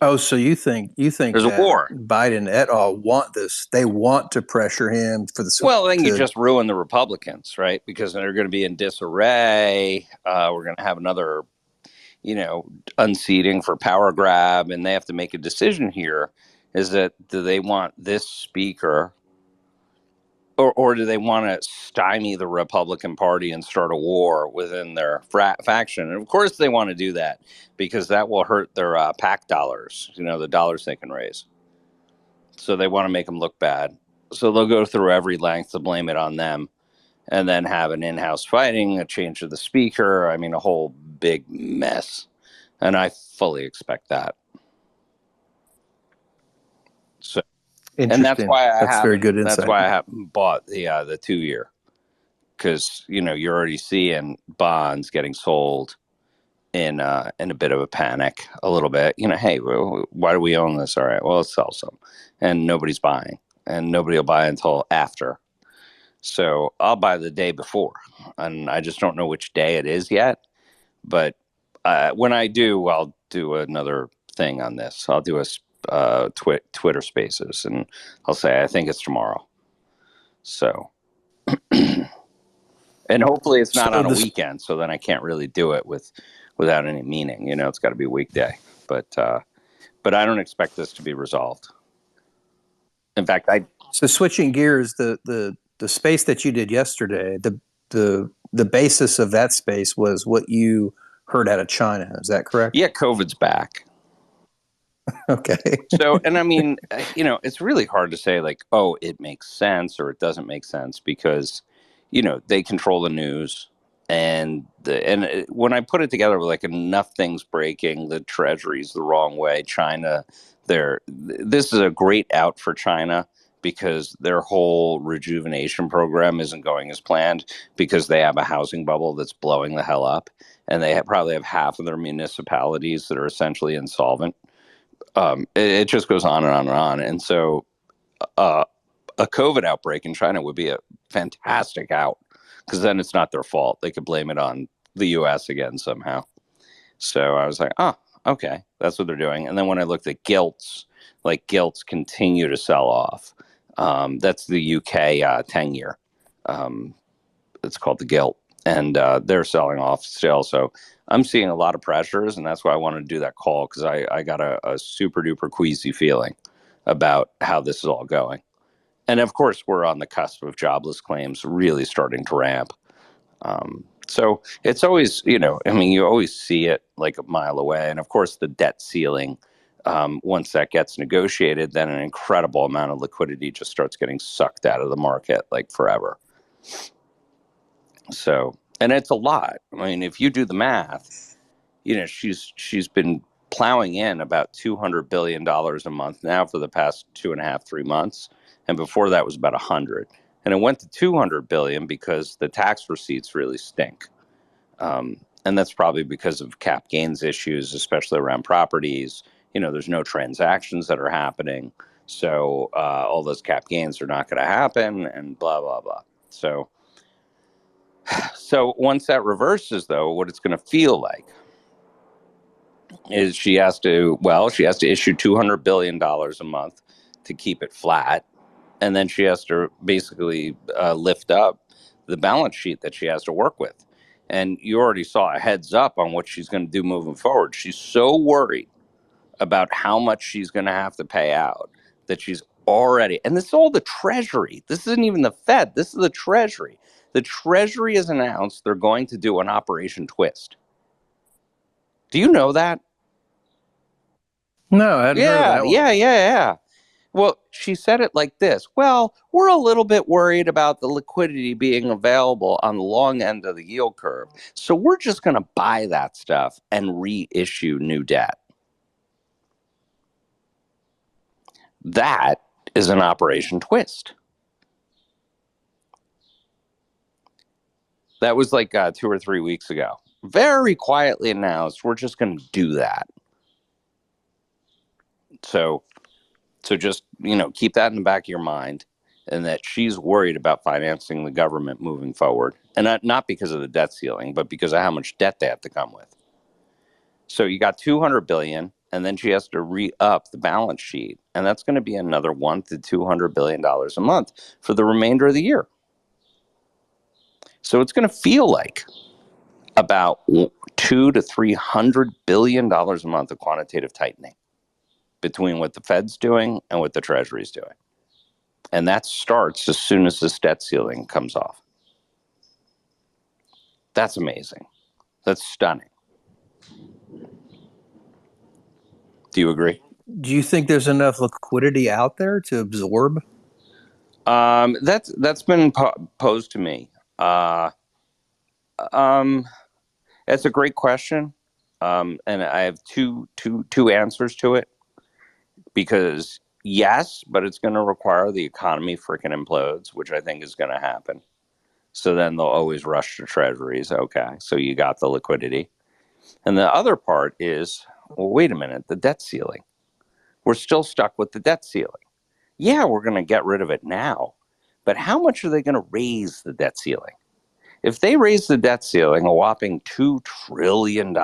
So you think there's that a war? Biden et al. Want this? They want to pressure him for the. Well, then you just ruin the Republicans, right? Because they're going to be in disarray. We're going to have another, unseating for power grab, and they have to make a decision here. Is that do they want this speaker, or do they want to stymie the Republican Party and start a war within their faction? And of course, they want to do that because that will hurt their PAC dollars. The dollars they can raise. So they want to make them look bad. So they'll go through every length to blame it on them, and then have an in-house fighting, a change of the speaker. I mean, a whole big mess. And I fully expect that. So, and that's why I haven't bought the 2-year, because you're already seeing bonds getting sold in a bit of a panic, a little bit. Hey, why do we own this? All right, well, let's sell some, and nobody's buying, and nobody will buy until after. So I'll buy the day before, and I just don't know which day it is yet. But when I do, I'll do another thing on this. I'll do a Twitter Spaces, and I'll say I think it's tomorrow. So, and hopefully it's not on a weekend, so then I can't really do it without any meaning. It's got to be a weekday. But I don't expect this to be resolved. In fact, So switching gears, the space that you did yesterday, the basis of that space was what you heard out of China. Is that correct? Yeah, COVID's back. Okay. So, and I mean, it's really hard to say like, oh, it makes sense or it doesn't make sense because, they control the news, and when I put it together with like enough things breaking, the Treasury's the wrong way, China, this is a great out for China because their whole rejuvenation program isn't going as planned because they have a housing bubble that's blowing the hell up, and they probably have half of their municipalities that are essentially insolvent. It just goes on and on and on. And so a COVID outbreak in China would be a fantastic out because then it's not their fault. They could blame it on the U.S. again somehow. So I was like, oh, okay, that's what they're doing. And then when I looked at gilts, like gilts continue to sell off. That's the UK 10-year. It's called the gilt. And they're selling off still. So I'm seeing a lot of pressures, and that's why I wanted to do that call because I got a super duper queasy feeling about how this is all going. And of course, we're on the cusp of jobless claims really starting to ramp. So it's always, you always see it like a mile away. And of course, the debt ceiling, once that gets negotiated, then an incredible amount of liquidity just starts getting sucked out of the market like forever. So, and it's a lot. I mean, if you do the math, she's been plowing in about $200 billion a month now for the past 2.5, 3 months. And before that was about 100. And it went to 200 billion because the tax receipts really stink. And that's probably because of cap gains issues, especially around properties. There's no transactions that are happening. So all those cap gains are not going to happen, and blah, blah, blah. So once that reverses, though, what it's going to feel like is she has to issue $200 billion a month to keep it flat. And then she has to basically lift up the balance sheet that she has to work with. And you already saw a heads up on what she's going to do moving forward. She's so worried about how much she's going to have to pay out that she's already, and this is all the Treasury. This isn't even the Fed. This is the Treasury. The Treasury has announced they're going to do an Operation Twist. Do you know that? No, I hadn't heard of that one. Yeah. Well, she said it like this. Well, we're a little bit worried about the liquidity being available on the long end of the yield curve. So we're just going to buy that stuff and reissue new debt. That is an Operation Twist. That was like 2 or 3 weeks ago. Very quietly announced, we're just going to do that. So just, keep that in the back of your mind, and that she's worried about financing the government moving forward. And not because of the debt ceiling, but because of how much debt they have to come with. So you got $200 billion, and then she has to re-up the balance sheet. And that's going to be another $100 to $200 billion a month for the remainder of the year. So it's going to feel like about $200 to $300 billion a month of quantitative tightening between what the Fed's doing and what the Treasury's doing. And that starts as soon as this debt ceiling comes off. That's amazing. That's stunning. Do you agree? Do you think there's enough liquidity out there to absorb? That's been posed to me. That's a great question. And I have two answers to it. Because yes, but it's going to require the economy freaking implodes, which I think is going to happen. So then they'll always rush to treasuries. Okay, so you got the liquidity. And the other part is, well, wait a minute, the debt ceiling. We're still stuck with the debt ceiling. Yeah, we're going to get rid of it now. But how much are they going to raise the debt ceiling? If they raise the debt ceiling a whopping $2 trillion,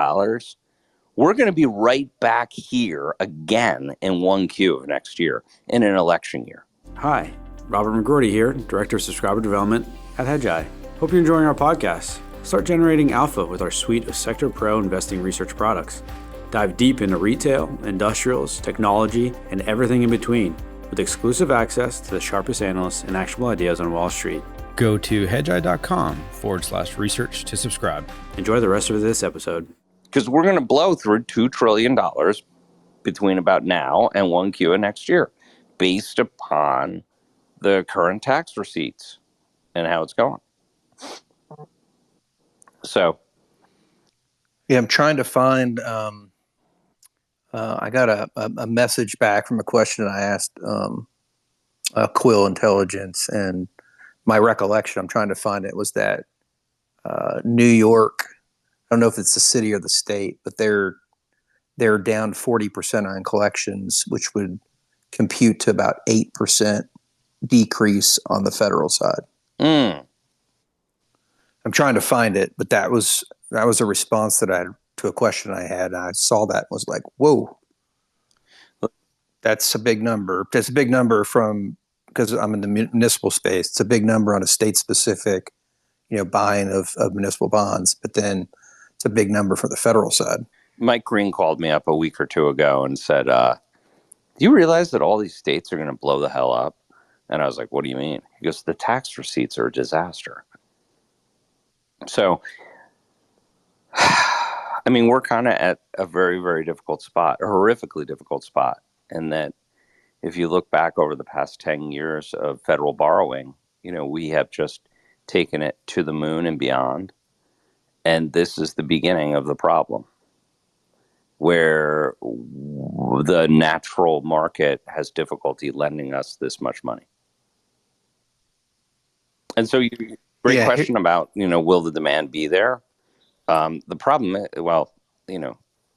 we're going to be right back here again in 1Q of next year, in an election year. Hi, Robert McGroarty here, Director of Subscriber Development at Hedgeye. Hope you're enjoying our podcast. Start generating alpha with our suite of Sector Pro investing research products. Dive deep into retail, industrials, technology, and everything in between, with exclusive access to the sharpest analysts and actionable ideas on Wall Street. Go to hedgeye.com/research to subscribe. Enjoy the rest of this episode. Because we're going to blow through $2 trillion between about now and 1Q of next year, based upon the current tax receipts and how it's going. So, yeah, I'm trying to find. I got a message back from a question I asked Quill Intelligence, and my recollection, I'm trying to find it, was that New York. I don't know if it's the city or the state, but they're down 40% on collections, which would compute to about 8% decrease on the federal side. I'm trying to find it, but that was a response that I had to a question I had. And I saw that and was like, whoa, that's a big number. That's a big number because I'm in the municipal space. It's a big number on a state specific, buying of municipal bonds, but then it's a big number for the federal side. Mike Green called me up a week or two ago and said, do you realize that all these states are going to blow the hell up? And I was like, what do you mean? He goes, the tax receipts are a disaster. So, I mean, we're kind of at a very, very difficult spot, a horrifically difficult spot. And that if you look back over the past 10 years of federal borrowing, we have just taken it to the moon and beyond. And this is the beginning of the problem, where the natural market has difficulty lending us this much money. And so, great question about, will the demand be there? The problem is,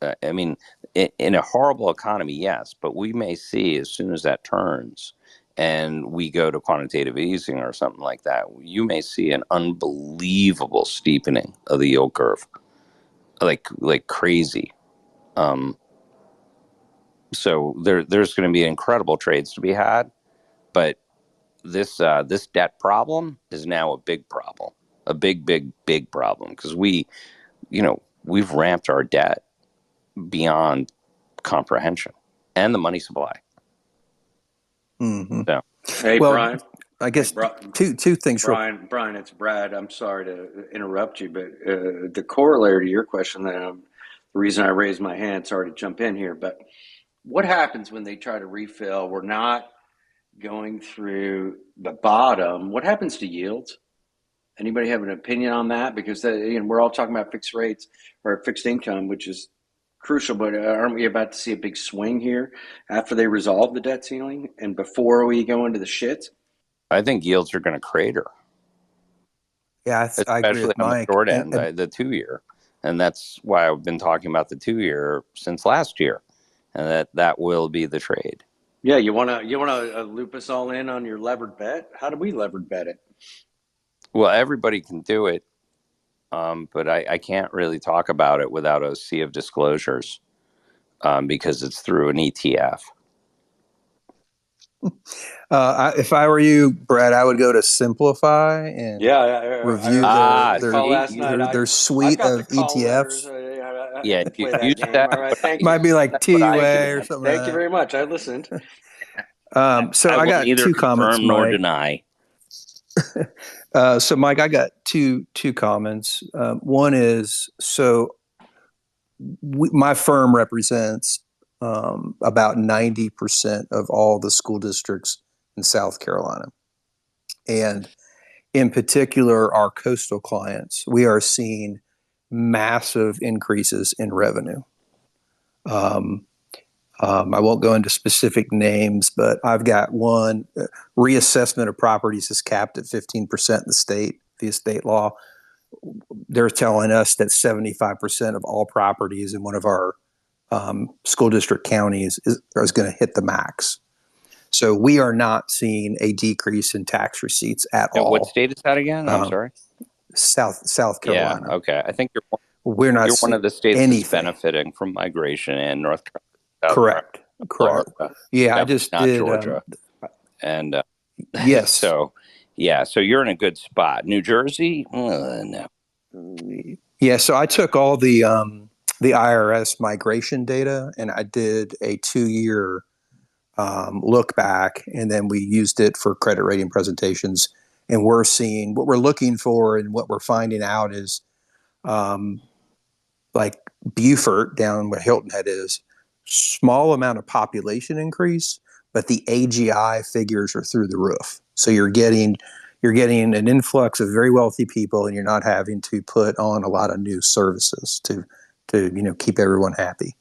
I mean, in a horrible economy, yes, but we may see as soon as that turns and we go to quantitative easing or something like that, you may see an unbelievable steepening of the yield curve, like crazy. So there's going to be incredible trades to be had, but this debt problem is now a big problem, a big problem, because we've ramped our debt beyond comprehension and the money supply. Mm-hmm. So, hey, well, Brian. I guess two things. Brian, it's Brad. I'm sorry to interrupt you, but the corollary to your question, the reason I raised my hand, sorry to jump in here, but what happens when they try to refill? We're not going through the bottom. What happens to yields? Anybody have an opinion on that? Because we're all talking about fixed rates or fixed income, which is crucial, but aren't we about to see a big swing here after they resolve the debt ceiling and before we go into the shits? I think yields are going to crater. Yeah, I agree with on Mike. The short end, the 2-year, and that's why I've been talking about the 2-year since last year, and that will be the trade. Yeah, you wanna loop us all in on your levered bet? How do we levered bet it? Well, everybody can do it, but I can't really talk about it without a sea of disclosures, because it's through an ETF. If I were you, Brad, I would go to Simplify and review their suite of ETFs. Yeah, you use that. All right, thank you. Might be like TUA or something. Thank you very much. I listened. So I got neither two comments, confirm nor Mike. deny. So, Mike, I got two comments. One is, my firm represents about 90% of all the school districts in South Carolina. And in particular, our coastal clients, we are seeing massive increases in revenue. I won't go into specific names, but I've got one. Reassessment of properties is capped at 15% in the state via state law. They're telling us that 75% of all properties in one of our school district counties is going to hit the max. So we are not seeing a decrease in tax receipts at all. What state is that again? I'm sorry. South Carolina. Yeah. Okay. I think you're one of the states that's benefiting from migration in North Carolina. Correct. Florida. Yeah, I just not did Georgia. And yes. So you're in a good spot. New Jersey? No. Yeah. So I took all the IRS migration data and I did a 2-year look back, and then we used it for credit rating presentations. And we're seeing what we're looking for, and what we're finding out is, like Beaufort down where Hilton Head is, small amount of population increase, but the AGI figures are through the roof. So you're getting an influx of very wealthy people, and you're not having to put on a lot of new services to keep everyone happy.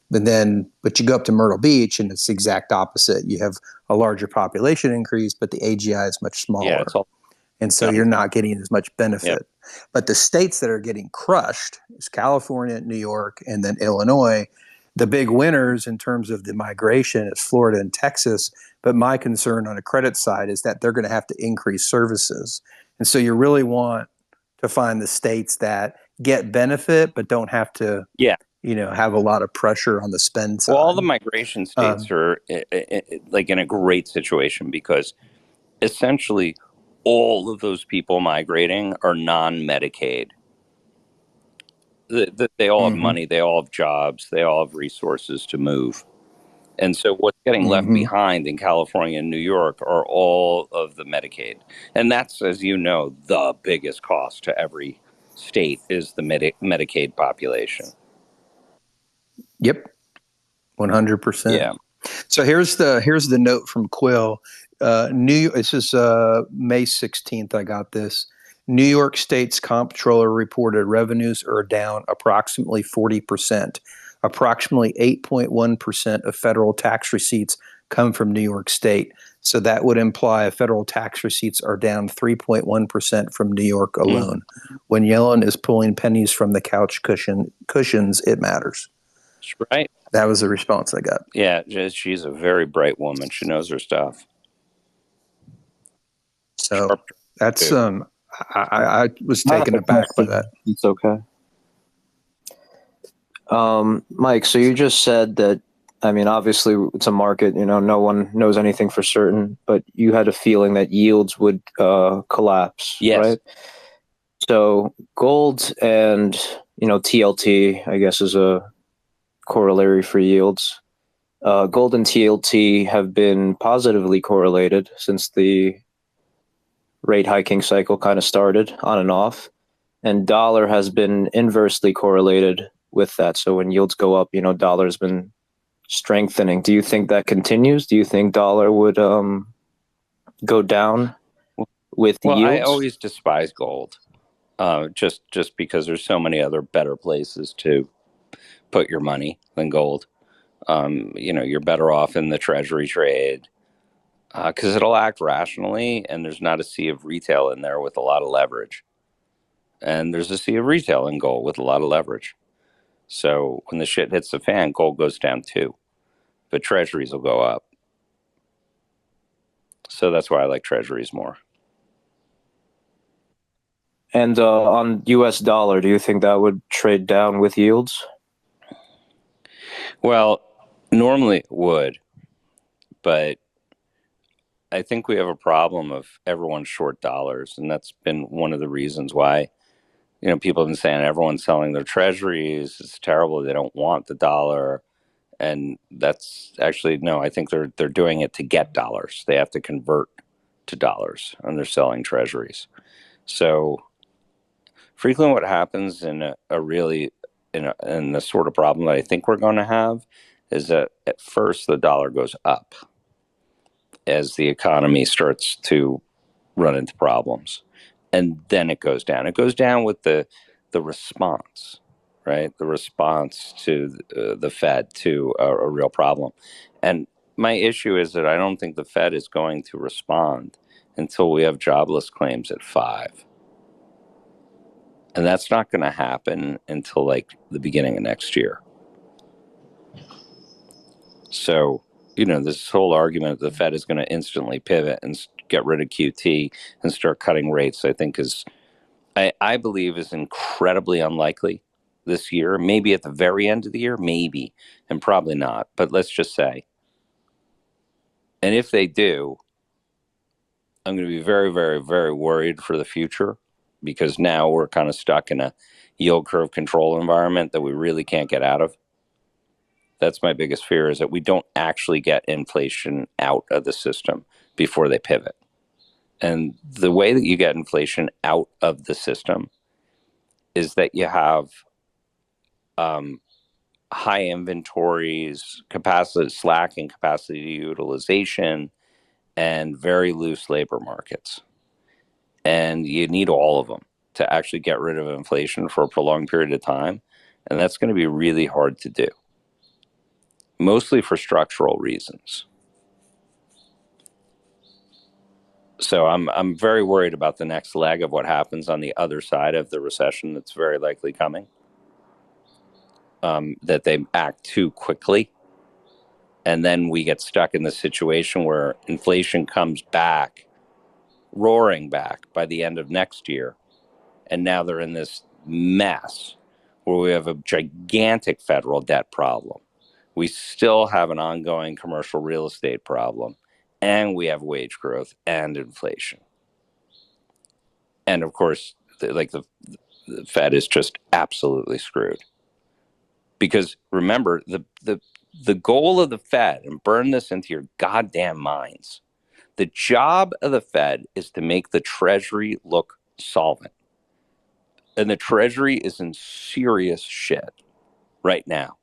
But you go up to Myrtle Beach, and it's the exact opposite. You have a larger population increase, but the AGI is much smaller. Yeah, and so you're not getting as much benefit. Yep. But the states that are getting crushed is California, New York, and then Illinois. The big winners in terms of the migration is Florida and Texas. But my concern on the credit side is that they're going to have to increase services. And so you really want to find the states that get benefit but don't have to have a lot of pressure on the spend side. Well, all the migration states are like in a great situation, because essentially all of those people migrating are non-Medicaid. They all have money, they all have jobs, they all have resources to move. And so what's getting left behind in California and New York are all of the Medicaid. And that's, as you know, the biggest cost to every state is the Medicaid population. Yep. 100%. Yeah. So here's the note from Quill. This is May 16th. I got this. New York State's comptroller reported revenues are down approximately 40%. Approximately 8.1% of federal tax receipts come from New York State. So that would imply federal tax receipts are down 3.1% from New York alone. When Yellen is pulling pennies from the couch cushions, it matters. Right. That was the response I got. Yeah, she's a very bright woman. She knows her stuff. So Sharp that's too. I was taken aback by that. It's okay. Mike, so you just said that, I mean, obviously it's a market, no one knows anything for certain, but you had a feeling that yields would collapse, Yes. right? So gold and, TLT, I guess, is a corollary for yields. Gold and TLT have been positively correlated since the rate hiking cycle kind of started on and off, and dollar has been inversely correlated with that. So when yields go up, dollar's been strengthening. Do you think that continues? Do you think dollar would go down with yields? I always despise gold, just because there's so many other better places to put your money than gold. You're better off in the treasury trade because it'll act rationally, and there's not a sea of retail in there with a lot of leverage. And there's a sea of retail in gold with a lot of leverage. So when the shit hits the fan, gold goes down too, but treasuries will go up. So that's why I like treasuries more. And on US dollar, do you think that would trade down with yields? Well, normally it would, but I think we have a problem of everyone's short dollars, and that's been one of the reasons why, people have been saying everyone's selling their treasuries. It's terrible. They don't want the dollar. And that's actually, no, I think they're doing it to get dollars. They have to convert to dollars, and they're selling treasuries. So frequently what happens in in the sort of problem that I think we're going to have is that at first the dollar goes up as the economy starts to run into problems, and then it goes down. It goes down with the response, right? The response to the Fed to a real problem. And my issue is that I don't think the Fed is going to respond until we have jobless claims at 5. And that's not going to happen until like the beginning of next year. So, this whole argument that the Fed is going to instantly pivot and get rid of QT and start cutting rates, I think I believe is incredibly unlikely this year. Maybe at the very end of the year, maybe, and probably not. But let's just say. And if they do, I'm going to be very, very, very worried for the future, because now we're kind of stuck in a yield curve control environment that we really can't get out of. That's my biggest fear, is that we don't actually get inflation out of the system before they pivot. And the way that you get inflation out of the system is that you have high inventories, slack in capacity utilization, and very loose labor markets. And you need all of them to actually get rid of inflation for a prolonged period of time. And that's going to be really hard to do, mostly for structural reasons. So I'm very worried about the next leg of what happens on the other side of the recession that's very likely coming. That they act too quickly, and then we get stuck in the situation where inflation comes back, roaring back by the end of next year, and now they're in this mess where we have a gigantic federal debt problem. We still have an ongoing commercial real estate problem, and we have wage growth and inflation. And of course, the Fed is just absolutely screwed. Because remember, the goal of the Fed, and burn this into your goddamn minds, the job of the Fed is to make the Treasury look solvent. And the Treasury is in serious shit right now,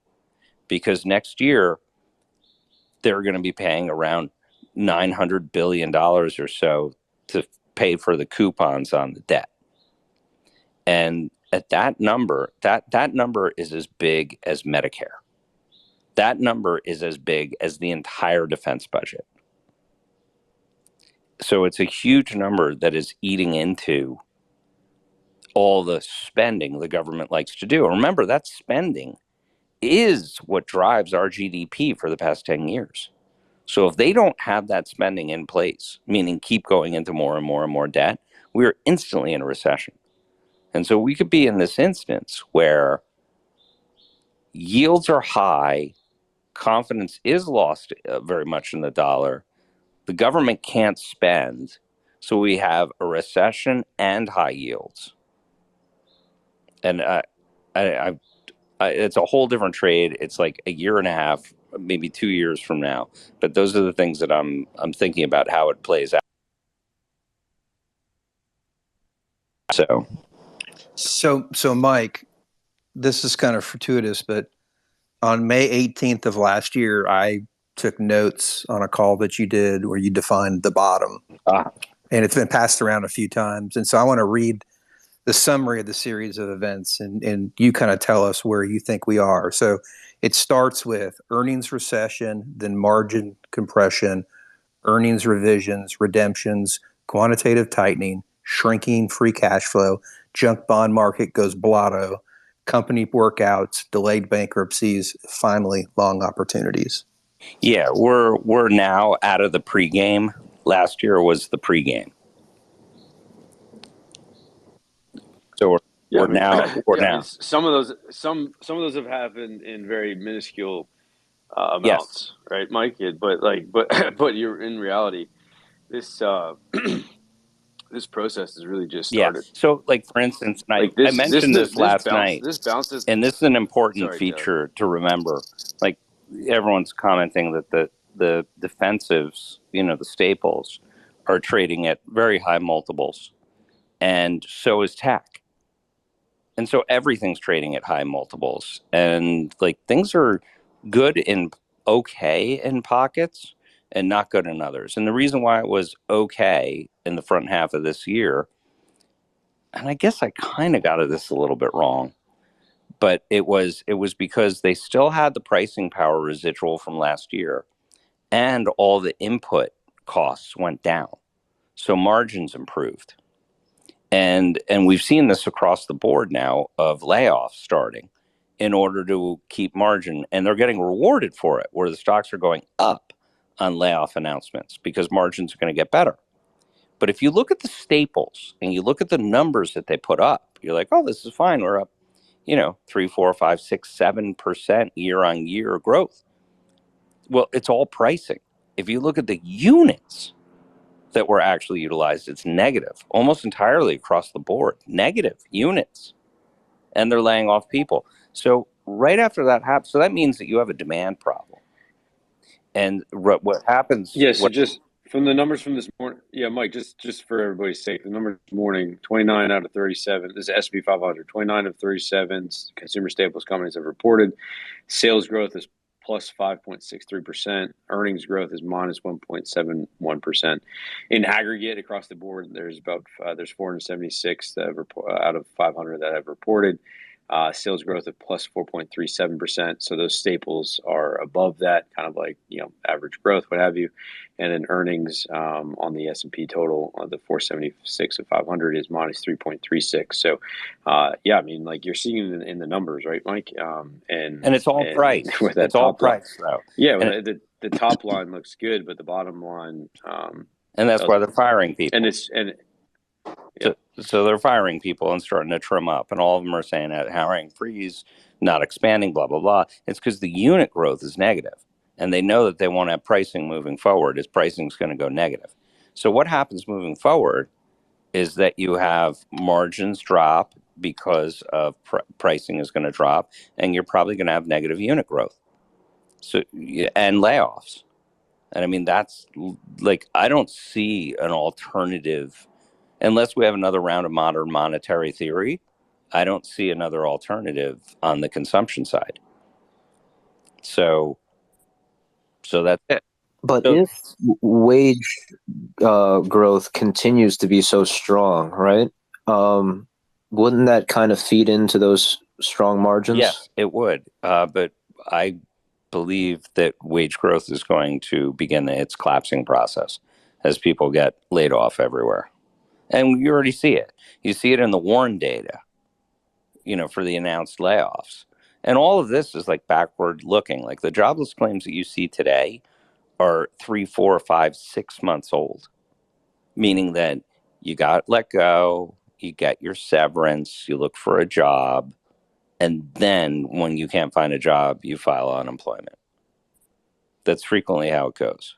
because next year they're going to be paying around $900 billion or so to pay for the coupons on the debt. And at that number, that number is as big as Medicare. That number is as big as the entire defense budget. So it's a huge number that is eating into all the spending the government likes to do. Remember, that spending is what drives our GDP for the past 10 years. So if they don't have that spending in place, meaning keep going into more and more and more debt, we're instantly in a recession. And so we could be in this instance where yields are high, confidence is lost very much in the dollar, the government can't spend, so we have a recession and high yields. And it's a whole different trade. It's like a year and a half, maybe 2 years from now. But those are the things that I'm thinking about how it plays out. So Mike, this is kind of fortuitous, but on May 18th of last year, I took notes on a call that you did where you defined the bottom. And it's been passed around a few times. And so I want to read the summary of the series of events, and you kind of tell us where you think we are. So it starts with earnings recession, then margin compression, earnings revisions, redemptions, quantitative tightening, shrinking free cash flow, junk bond market goes blotto, company workouts, delayed bankruptcies, finally long opportunities. Yeah, we're now out of the pregame. Last year was the pregame. So we're now. I mean, some of those have happened in very minuscule amounts, right, Mike? But you're in reality, this this process has really just started. Yeah. So, like for instance, I mentioned this last night, and this is an important feature to remember. Like everyone's commenting that the defensives, the staples, are trading at very high multiples, and so is tech. And so everything's trading at high multiples, and like things are good in okay in pockets and not good in others. And the reason why it was okay in the front half of this year, and I guess I kind of got this a little bit wrong, but it was because they still had the pricing power residual from last year, and all the input costs went down, so margins improved. And we've seen this across the board now of layoffs starting in order to keep margin, and they're getting rewarded for it, where the stocks are going up on layoff announcements because margins are going to get better. But if you look at the staples and you look at the numbers that they put up, you're like, oh, this is fine. We're up, 3, 4, 5, 6, 7% year on year growth. Well, it's all pricing. If you look at the units that were actually utilized, it's negative, almost entirely across the board, negative units. And they're laying off people. So right after that happens, so that means that you have a demand problem. And what happens? Yes, just from the numbers from this morning. Yeah, Mike, just for everybody's sake, the numbers this morning, 29 out of 37, this is S&P 500, 29 of 37 consumer staples companies have reported. Sales growth is plus 5.63%. Earnings growth is minus 1.71%. In aggregate across the board, there's 476 out of 500 that have reported. Sales growth of plus 4.37%. So those staples are above that, kind of like average growth, what have you. And then earnings on the S&P total, the 476 of 500 is minus 3.36. So I mean, like you're seeing it in the numbers, right, Mike? And it's all price. It's all price, though. Yeah, the top line looks good, but the bottom line, and that's why they're firing people. Yeah. So they're firing people and starting to trim up, and all of them are saying that hiring freeze, not expanding, blah, blah, blah. It's because the unit growth is negative, and they know that they won't have pricing moving forward. Is pricing is going to go negative. So what happens moving forward is that you have margins drop because of pricing is going to drop, and you're probably going to have negative unit growth. So and layoffs. And I mean, that's like, I don't see an alternative. Unless we have another round of modern monetary theory, I don't see another alternative on the consumption side. So that's it. But if wage growth continues to be so strong, right? Wouldn't that kind of feed into those strong margins? Yes, it would. But I believe that wage growth is going to begin its collapsing process as people get laid off everywhere. And you already see it. You see it in the WARN data, for the announced layoffs. And all of this is like backward looking. Like the jobless claims that you see today are 3, 4, 5, 6 months old, meaning that you got let go, you get your severance, you look for a job, and then when you can't find a job, you file unemployment. That's frequently how it goes.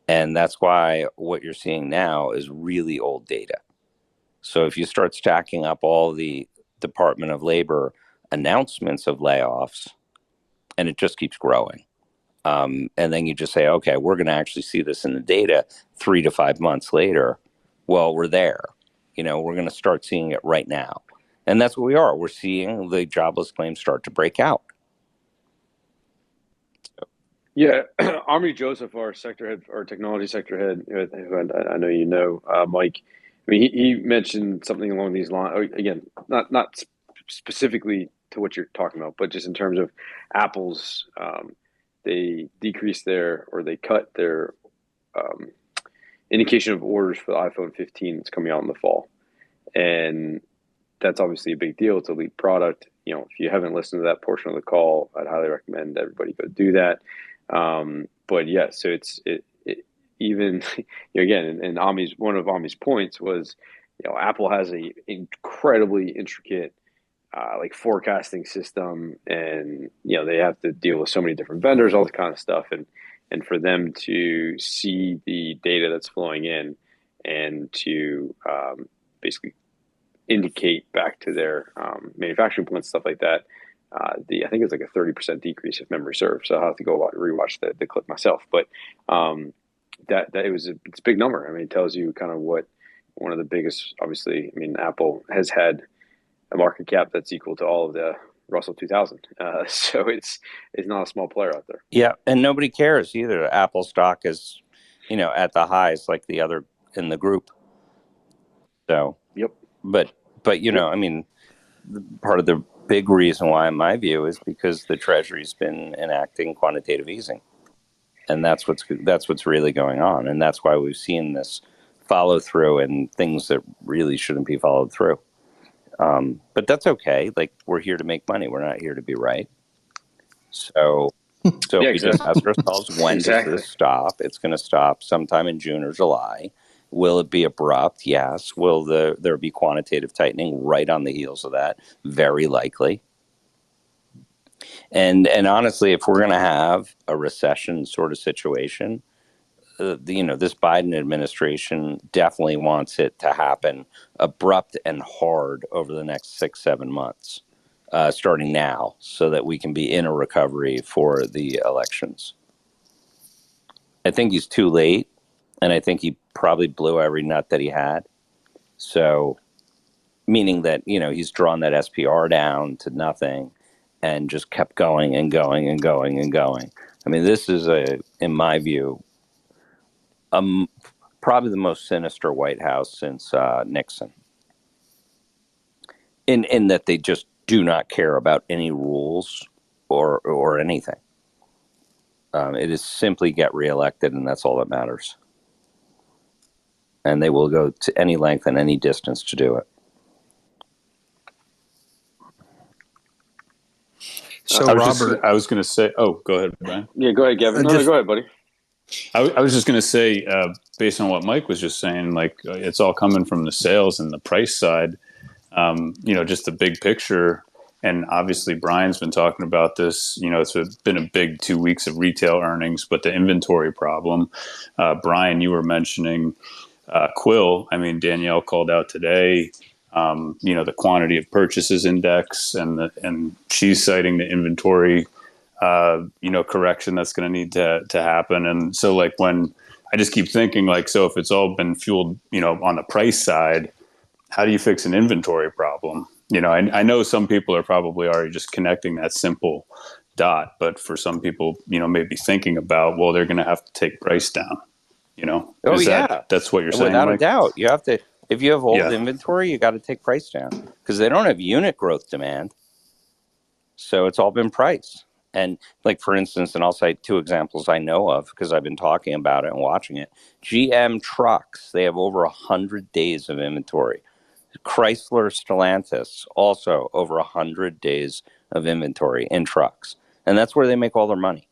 And that's why what you're seeing now is really old data. So if you start stacking up all the Department of Labor announcements of layoffs, and it just keeps growing, and then you just say, okay, we're going to actually see this in the data 3 to 5 months later. Well, we're there. We're going to start seeing it right now. And that's what we are. We're seeing the jobless claims start to break out. Yeah, Army Joseph, our sector head, our technology sector head, who I know Mike. I mean, he mentioned something along these lines. Again, not specifically to what you're talking about, but just in terms of Apple's, they decreased they cut their indication of orders for the iPhone 15 that's coming out in the fall, and that's obviously a big deal. It's a lead product. If you haven't listened to that portion of the call, I'd highly recommend everybody go do that. But yeah, so it's even again, and one of Ami's points was, Apple has a incredibly intricate like forecasting system, and they have to deal with so many different vendors, all this kind of stuff, and for them to see the data that's flowing in and to basically indicate back to their manufacturing plants, stuff like that. I think it's like a 30% decrease if memory serves. So I'll have to go rewatch the clip myself. But it's a big number. I mean, it tells you kind of what one of the biggest, obviously, I mean, Apple has had a market cap that's equal to all of the Russell 2000. So it's not a small player out there. Yeah, and nobody cares either. Apple stock is, at the highs like the other in the group. So, yep. But I mean, part of the big reason why, in my view, is because the Treasury's been enacting quantitative easing, and that's what's really going on, and that's why we've seen this follow through and things that really shouldn't be followed through. But that's okay. Like, we're here to make money. We're not here to be right. So yeah, we just ask ourselves, when does this stop? It's going to stop sometime in June or July. Will it be abrupt? Yes. Will there be quantitative tightening right on the heels of that? Very likely. And honestly, if we're going to have a recession sort of situation, this Biden administration definitely wants it to happen abrupt and hard over the next 6-7 months, starting now, so that we can be in a recovery for the elections. I think he's too late, and I think he probably blew every nut that he had. So, meaning that, he's drawn that SPR down to nothing and just kept going and going and going and going. I mean, this is in my view, probably the most sinister White House since Nixon. In that they just do not care about any rules or anything. It is simply get reelected, and that's all that matters. And they will go to any length and any distance to do it. So, Robert, I was going to say, go ahead, Brian. Yeah, go ahead, Gavin. No, go ahead, buddy. I was just going to say, based on what Mike was just saying, like it's all coming from the sales and the price side, just the big picture. And obviously, Brian's been talking about this. It's been a big 2 weeks of retail earnings, but the inventory problem. Brian, you were mentioning Quill. I mean, Danielle called out today, the quantity of purchases index, and she's citing the inventory, correction that's going to need to happen. And so, like, when I just keep thinking, like, so if it's all been fueled, on the price side, how do you fix an inventory problem? I know some people are probably already just connecting that simple dot, but for some people, maybe thinking about, well, they're going to have to take price down. That's what you're saying. Without a doubt, you have to. If you have old inventory, you got to take price down because they don't have unit growth demand. So it's all been price. And like, for instance, and I'll cite 2 examples I know of because I've been talking about it and watching it. GM trucks, they have over 100 days of inventory. Chrysler Stellantis, also over 100 days of inventory in trucks. And that's where they make all their money.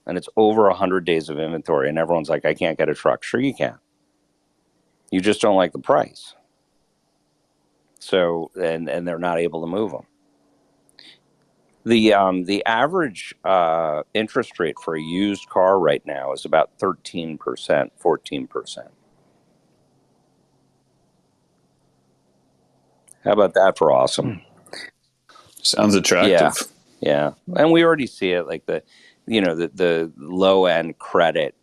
And it's over 100 days of inventory. And everyone's like, I can't get a truck. Sure you can. You just don't like the price. So, and they're not able to move them. The average interest rate for a used car right now is about 13%, 14%. How about that for awesome? Sounds attractive. Yeah. And we already see it, like the low end credit,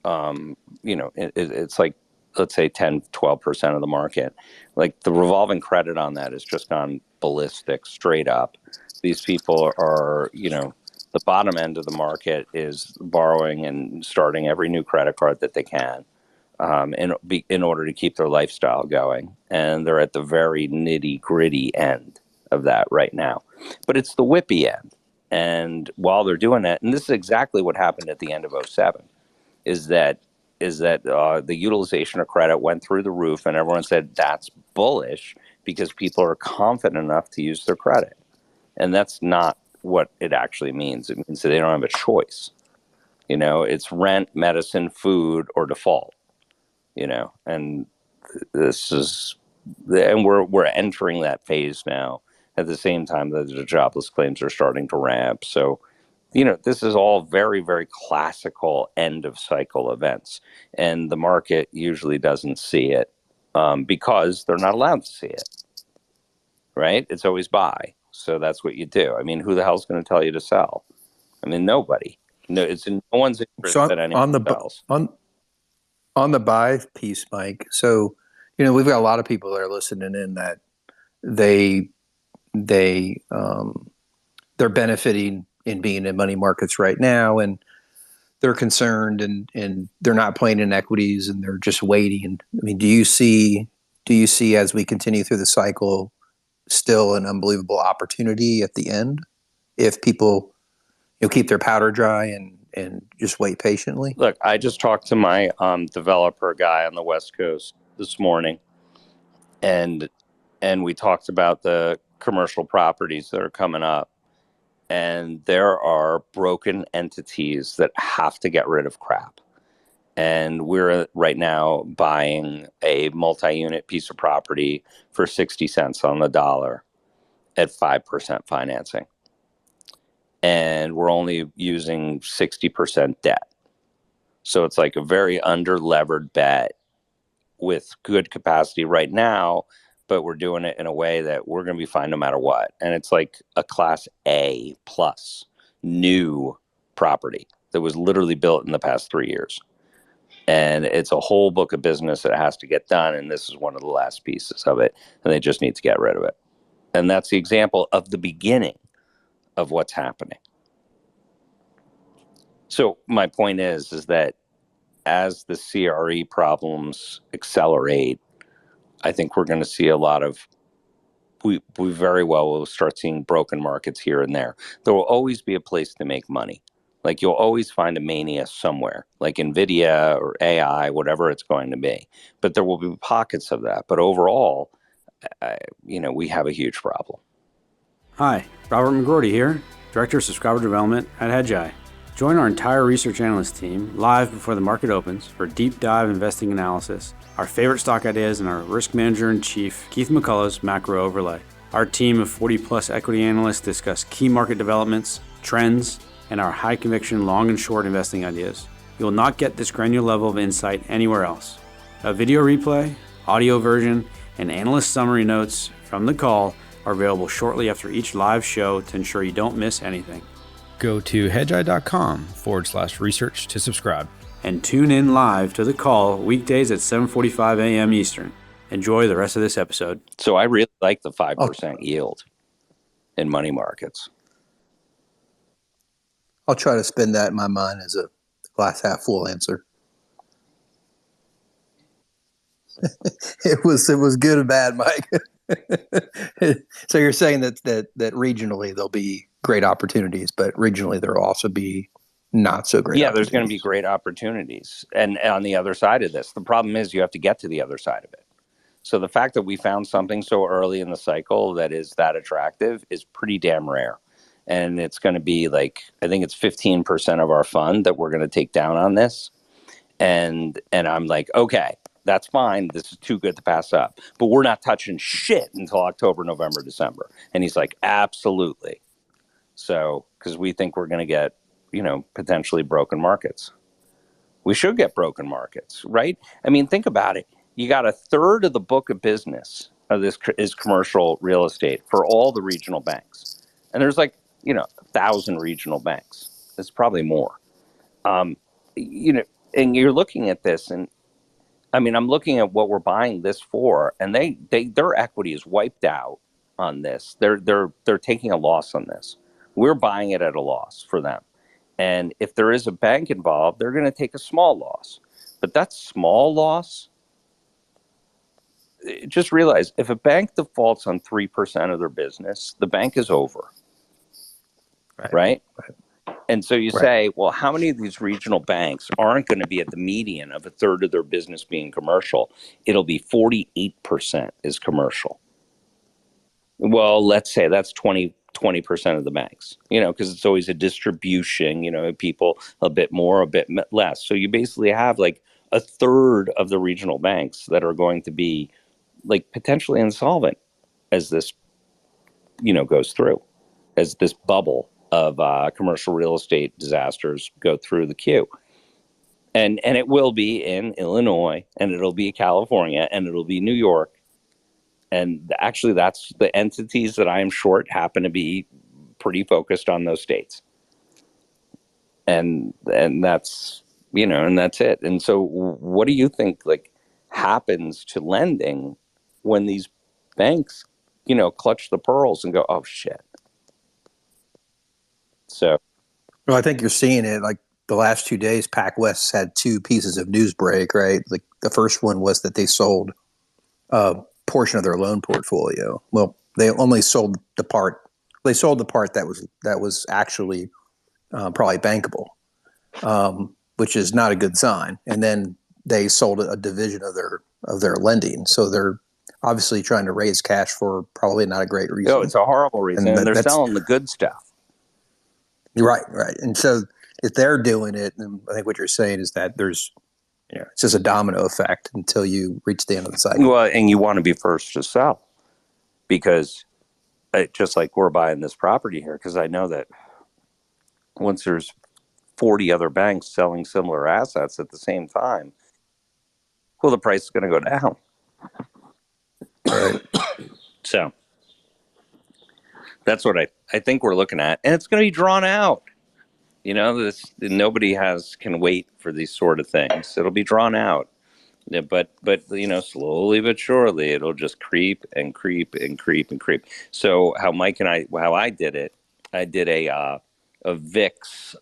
it's like, let's say 10, 12% of the market. Like the revolving credit on that has just gone ballistic straight up. These people are, the bottom end of the market is borrowing and starting every new credit card that they can in order to keep their lifestyle going. And they're at the very nitty gritty end of that right now. But it's the whippy end. And while they're doing that, and this is exactly what happened at the end of 2007, is that the utilization of credit went through the roof, and everyone said that's bullish because people are confident enough to use their credit. And that's not what it actually means. It means that they don't have a choice. It's rent, medicine, food, or default. And we're entering that phase now at the same time that the jobless claims are starting to ramp. So, this is all very, very classical end of cycle events. And the market usually doesn't see it because they're not allowed to see it, right? It's always buy. So that's what you do. I mean, who the hell's going to tell you to sell? I mean, nobody. No, it's in no one's interest that anyone sells. On the buy piece, Mike. So, we've got a lot of people that are listening in that they're benefiting in being in money markets right now, and they're concerned and they're not playing in equities and they're just waiting. I mean, do you see as we continue through the cycle still an unbelievable opportunity at the end if people keep their powder dry and just wait patiently? Look, I just talked to my developer guy on the West Coast this morning, and we talked about the commercial properties that are coming up. And there are broken entities that have to get rid of crap. And we're right now buying a multi-unit piece of property for 60 cents on the dollar at 5% financing. And we're only using 60% debt. So it's like a very under-levered bet with good capacity right now, but we're doing it in a way that we're going to be fine no matter what. And it's like a Class A plus new property that was literally built in the past 3 years. And it's a whole book of business that has to get done, and this is one of the last pieces of it, and they just need to get rid of it. And that's the example of the beginning of what's happening. So my point is that as the CRE problems accelerate, I think we're going to see a lot of, we very well will start seeing broken markets here and there. There will always be a place to make money. Like you'll always find a mania somewhere, like NVIDIA or AI, whatever it's going to be. But there will be pockets of that. But overall, we have a huge problem. Hi, Robert McGroarty here, Director of Subscriber Development at Hedgeye. Join our entire research analyst team live before the market opens for deep dive investing analysis, our favorite stock ideas, and our risk manager in chief, Keith McCullough's macro overlay. Our team of 40 plus equity analysts discuss key market developments, trends, and our high conviction long and short investing ideas. You will not get this granular level of insight anywhere else. A video replay, audio version, and analyst summary notes from the call are available shortly after each live show to ensure you don't miss anything. Go to hedgeye.com/research to subscribe. And tune in live to the call weekdays at 7:45 a.m. Eastern. Enjoy the rest of this episode. So I really like the 5% yield in money markets. I'll try to spin that in my mind as a glass half full answer. It was good and bad, Mike. So you're saying that regionally there'll be great opportunities, but regionally there'll also be not so great. Yeah, there's going to be great opportunities. And on the other side of this, the problem is you have to get to the other side of it. So the fact that we found something so early in the cycle that is that attractive is pretty damn rare. and it's going to be like, I think it's 15% of our fund that we're going to take down on this. And I'm like, okay, that's fine. This is too good to pass up. But we're not touching shit until October, November, December. And he's like, absolutely. So, because we think we're going to get, potentially broken markets. We should get broken markets, right? I mean, think about it. You got a third of the book of business of this is commercial real estate for all the regional banks. And there's 1,000 regional banks. It's probably more. And you're looking at this, and I mean, I'm looking at what we're buying this for, and their equity is wiped out on this. They're taking a loss on this. We're buying it at a loss for them. And if there is a bank involved, they're going to take a small loss. But that small loss, just realize if a bank defaults on 3% of their business, the bank is over. Right? And so you say, well, how many of these regional banks aren't going to be at the median of a third of their business being commercial? It'll be 48% is commercial. Well, let's say that's 20% of the banks, because it's always a distribution, people a bit more, a bit less. So you basically have like a third of the regional banks that are going to be like potentially insolvent as this, goes through, as this bubble of commercial real estate disasters go through the queue. And it will be in Illinois, and it'll be California, and it'll be New York. And actually, that's the entities that I am short happen to be pretty focused on those states. And that's, and that's it. And so what do you think happens to lending when these banks, clutch the pearls and go, oh shit. So, well, I think you're seeing it like the last 2 days. PacWest had two pieces of news break, right? Like the first one was that they sold a portion of their loan portfolio. Well, they only sold the part. They sold the part that was actually probably bankable, which is not a good sign. And then they sold a division of their lending. So they're obviously trying to raise cash for probably not a great reason. No, it's a horrible reason. And they're selling the good stuff. Right. And so if they're doing it, then I think what you're saying is that there's, it's just a domino effect until you reach the end of the cycle. Well, and you want to be first to sell because just like we're buying this property here, because I know that once there's 40 other banks selling similar assets at the same time, well, the price is going to go down. Right. So that's what I think we're looking at, and it's going to be drawn out. Nobody can wait for these sort of things. It'll be drawn out, but slowly but surely, it'll just creep and creep and creep and creep. So how I did it, I did a VIX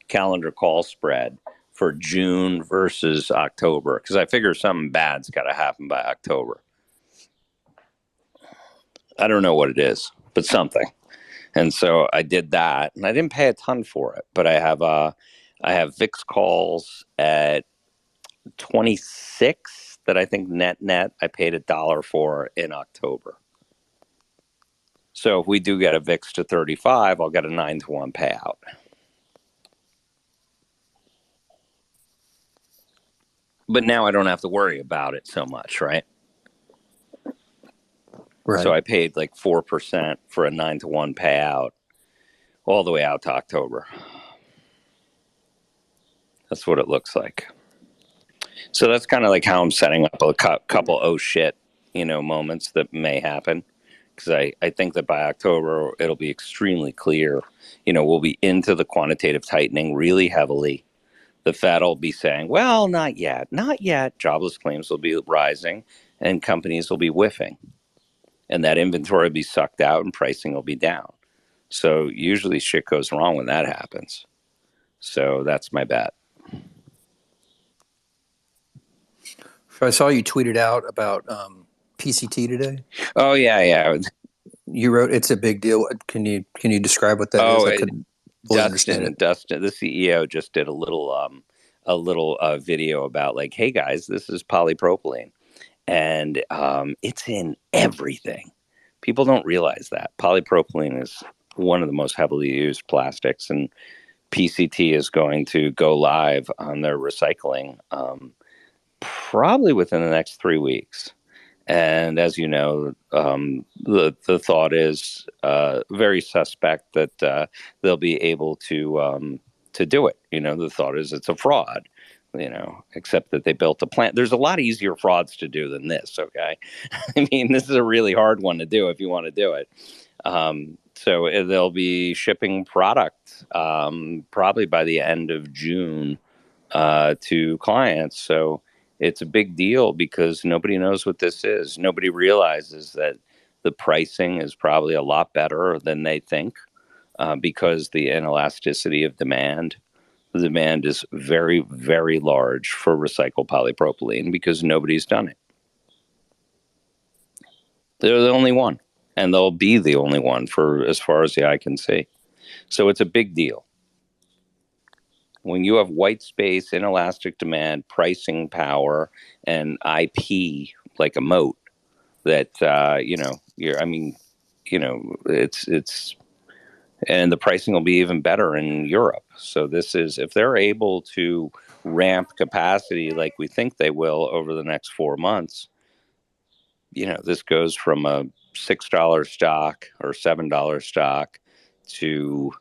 calendar call spread for June versus October because I figure something bad's got to happen by October. I don't know what it is, but something. And so I did that, and I didn't pay a ton for it, but I have VIX calls at 26 that I think net I paid $1 for in October. So if we do get a VIX to 35, I'll get a 9-to-1 payout. But now I don't have to worry about it so much, right? Right. So I paid like 4% for a 9-to-1 payout all the way out to October. That's what it looks like. So that's kind of like how I'm setting up a couple oh shit, moments that may happen. Because I think that by October, it'll be extremely clear. We'll be into the quantitative tightening really heavily. The Fed will be saying, well, not yet. Jobless claims will be rising and companies will be whiffing. And that inventory will be sucked out and pricing will be down. So usually shit goes wrong when that happens. So that's my bet. So I saw you tweeted out about PCT today. Oh, yeah. You wrote it's a big deal. Can you describe what that is? I couldn't fully understand it. Dustin, the CEO, just did a little video about like, hey guys, this is polypropylene. And it's in everything. People don't realize that polypropylene is one of the most heavily used plastics, and PCT is going to go live on their recycling probably within the next 3 weeks. And as you know, the thought is very suspect that they'll be able to do it. The thought is it's a fraud, except that they built a plant. There's a lot easier frauds to do than this, okay? I mean, this is a really hard one to do if you want to do it. So they'll be shipping product probably by the end of June to clients. So it's a big deal because nobody knows what this is. Nobody realizes that the pricing is probably a lot better than they think because the inelasticity of demand. The demand is very, very large for recycled polypropylene because nobody's done it. They're the only one, and they'll be the only one for as far as the eye can see. So it's a big deal. When you have white space, inelastic demand, pricing power, and IP like a moat, that it's and the pricing will be even better in Europe. So this is, if they're able to ramp capacity like we think they will over the next 4 months, this goes from a $6 stock or $7 stock to,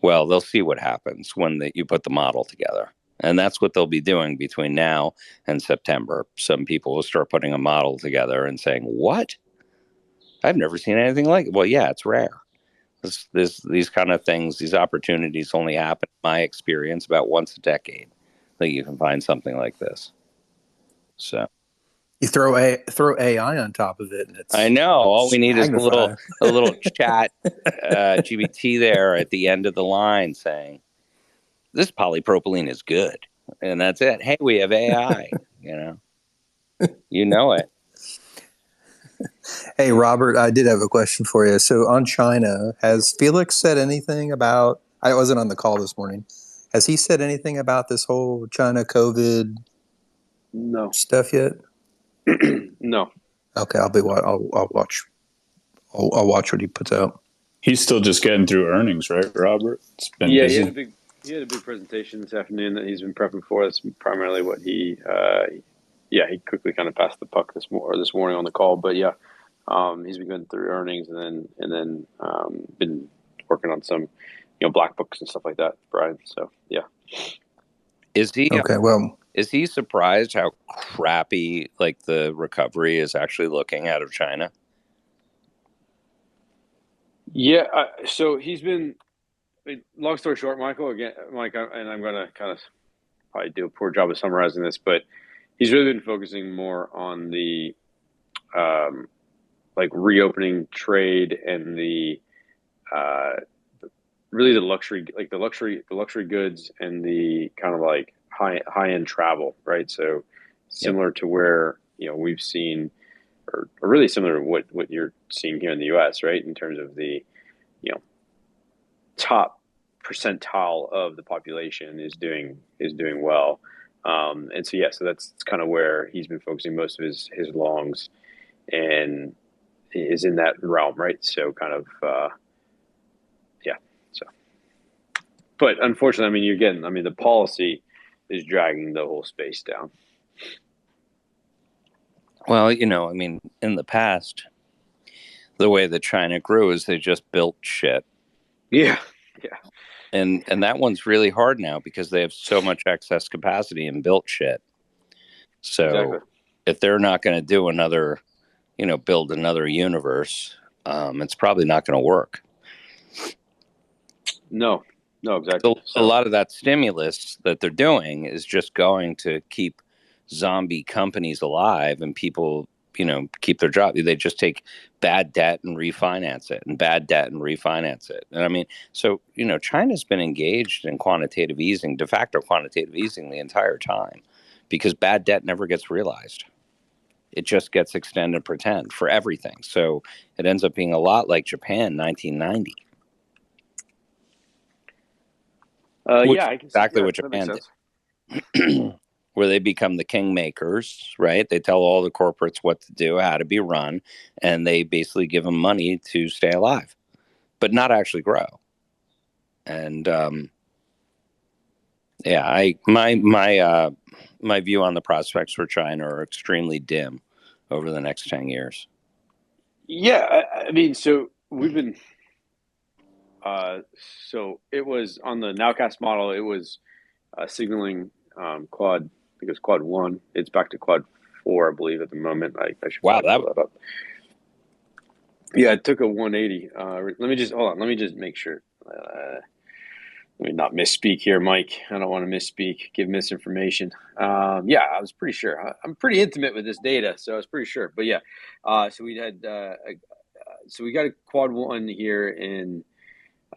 well, they'll see what happens when you put the model together. And that's what they'll be doing between now and September. Some people will start putting a model together and saying, what? I've never seen anything like it. Well, yeah, it's rare. These kind of things, these opportunities only happen, in my experience, about once a decade that you can find something like this. So you throw AI on top of it, and I know all we need magnified. Is a little chat GBT there at the end of the line saying, "This polypropylene is good," and that's it. Hey, we have AI. You know it. Hey, Robert, I did have a question for you. So on China, has Felix said anything about, I wasn't on the call this morning. Has he said anything about this whole China COVID stuff yet? No. Okay, I'll watch what he puts out. He's still just getting through earnings, right, Robert? It's been busy. He had a big presentation this afternoon that he's been prepping for. That's primarily what he quickly kind of passed the puck this morning on the call. But yeah, he's been going through earnings and then been working on some, black books and stuff like that, Brian. So yeah. Is he okay? Well, is he surprised how crappy the recovery is actually looking out of China? Yeah. So he's been. Long story short, Mike, and I'm going to kind of probably do a poor job of summarizing this, but he's really been focusing more on the reopening trade and the really the luxury goods and the kind of high end travel, right? So similar to where we've seen, or really similar to what you're seeing here in the U.S., right, in terms of the top percentile of the population is doing well, and so that's kind of where he's been focusing most of his longs, and is in that realm, right? So kind of so, but unfortunately, the policy is dragging the whole space down. Well, in the past, the way that China grew is they just built shit. Yeah. And that one's really hard now because they have so much excess capacity and built shit. So exactly. If they're not going to do another, build another universe, it's probably not going to work. No, exactly. So a lot of that stimulus that they're doing is just going to keep zombie companies alive and people, keep their job. They just take bad debt and refinance it, and bad debt and refinance it. And so, China's been engaged in quantitative easing, de facto quantitative easing the entire time because bad debt never gets realized. It just gets extend and pretend for everything. So it ends up being a lot like Japan, 1990. Exactly what Japan did. Where they become the kingmakers, right? They tell all the corporates what to do, how to be run, and they basically give them money to stay alive. but not actually grow. And my view on the prospects for China are extremely dim over the next 10 years. Yeah, I mean, so we've been. So it was on the nowcast model. It was signaling quad. I think it was quad 1. It's back to quad 4, I believe, at the moment. I should pull that up. Yeah, it took a 180. Let me just hold on. Let me just make sure. Let me not misspeak here, Mike. I don't want to misspeak, give misinformation. Yeah, I was pretty sure. I'm pretty intimate with this data, so I was pretty sure. But yeah, so we had so we got a quad 1 here in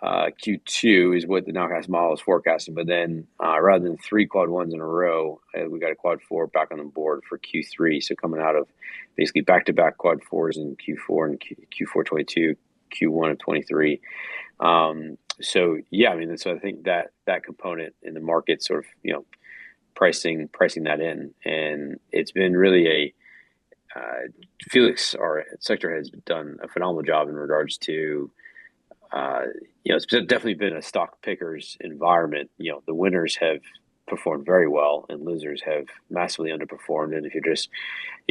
Q2 is what the nowcast model is forecasting. But then rather than 3 quad 1s in a row, we got a quad 4 back on the board for Q3. So coming out of basically back-to-back quad 4s in Q4 and Q4 22, Q1 of 23. So yeah, I mean, so I think that component in the market sort of, pricing that in, and it's been really Felix, our sector, has done a phenomenal job in regards to, it's definitely been a stock pickers environment. The winners have performed very well and losers have massively underperformed. And if you're just,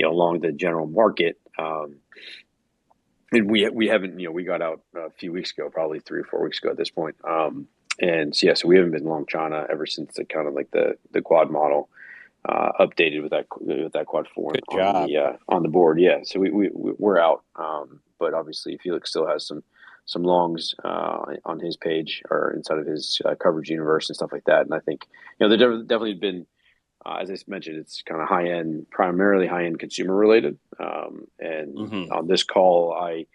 along the general market, and we haven't, we got out a few weeks ago, probably 3 or 4 weeks ago at this point. And so, so we haven't been long China ever since the kind of like the quad model updated with that quad 4 on the board. Yeah. So we're out. But obviously Felix still has some longs on his page or inside of his coverage universe and stuff like that. And I think, there definitely been, as I mentioned, it's kind of primarily high-end consumer related. And on this call, I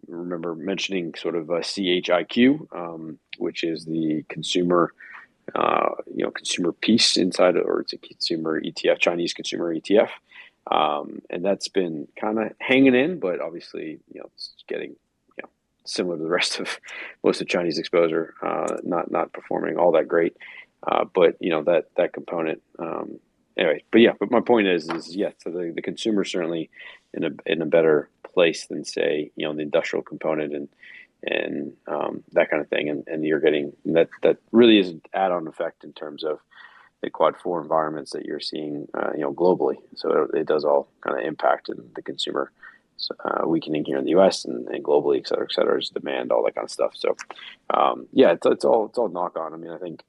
remember mentioning sort of a CHIQ, which is the consumer, consumer piece inside or it's a consumer ETF, Chinese consumer ETF. And that's been kind of hanging in, but obviously, it's getting, similar to the rest of most of Chinese exposure, not performing all that great. But that component, anyway. But my point is so the consumer certainly in a better place than say the industrial component and that kind of thing, and you're getting that really is an add-on effect in terms of the quad 4 environments that you're seeing globally. So it does all kind of impact in the consumer weakening here in the U.S. and globally, et cetera, is demand, all that kind of stuff. So it's all knock on. I mean, I think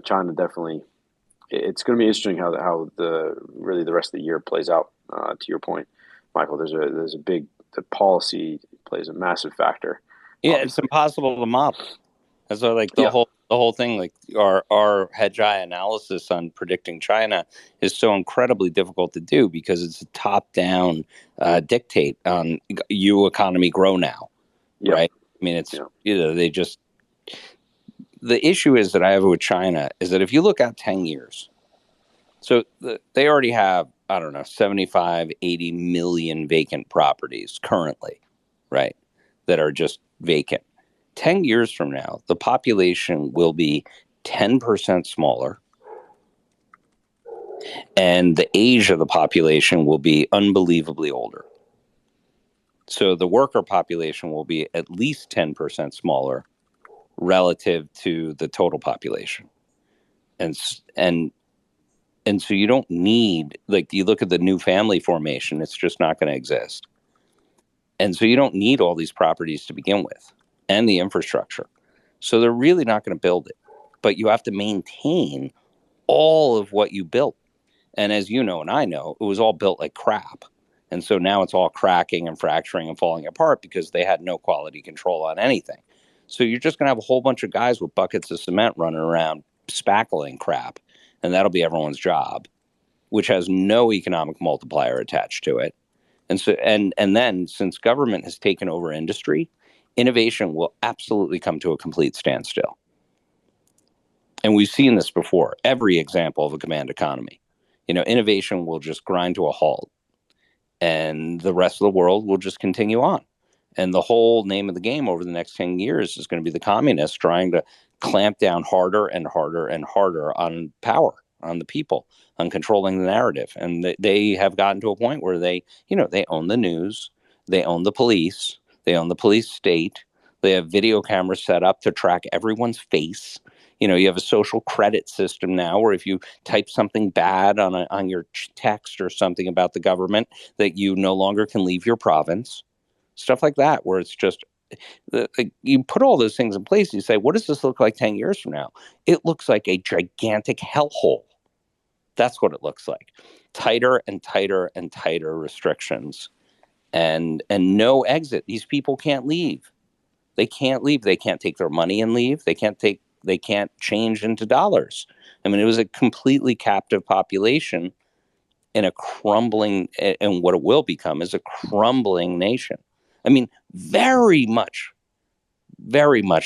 China definitely. It's going to be interesting how the rest of the year plays out. To your point, Michael, there's a big the policy plays a massive factor. Yeah, it's impossible to model. And so the whole thing, like our Hedgeye analysis on predicting China is so incredibly difficult to do because it's a top down dictate on you economy grow now, right? I mean, it's they just. The issue is that I have with China is that if you look out 10 years, so they already have, 75, 80 million vacant properties currently, right, that are just vacant. 10 years from now, the population will be 10% smaller, and the age of the population will be unbelievably older. So the worker population will be at least 10% smaller relative to the total population. And so you don't need, you look at the new family formation, it's just not going to exist. And so you don't need all these properties to begin with and the infrastructure. So they're really not going to build it, but you have to maintain all of what you built. And as you know, and I know, it was all built like crap. And so now it's all cracking and fracturing and falling apart because they had no quality control on anything. So you're just going to have a whole bunch of guys with buckets of cement running around spackling crap, and that'll be everyone's job, which has no economic multiplier attached to it. And so, and then since government has taken over industry, innovation will absolutely come to a complete standstill. And we've seen this before. Every example of a command economy, innovation will just grind to a halt, and the rest of the world will just continue on. And the whole name of the game over the next 10 years is going to be the communists trying to clamp down harder and harder and harder on power, on the people, on controlling the narrative. And they have gotten to a point where they own the news, they own the police state, They have video cameras set up to track everyone's face. You have a social credit system now where if you type something bad on your text or something about the government, that you no longer can leave your province. Stuff like that, where it's just, you put all those things in place. You say, what does this look like 10 years from now? It looks like a gigantic hellhole. That's what it looks like. Tighter and tighter and tighter restrictions and no exit. These people can't leave. They can't leave. They can't take their money and leave. They can't change into dollars. I mean, it was a completely captive population in a crumbling, and what it will become is a crumbling nation. I mean, very much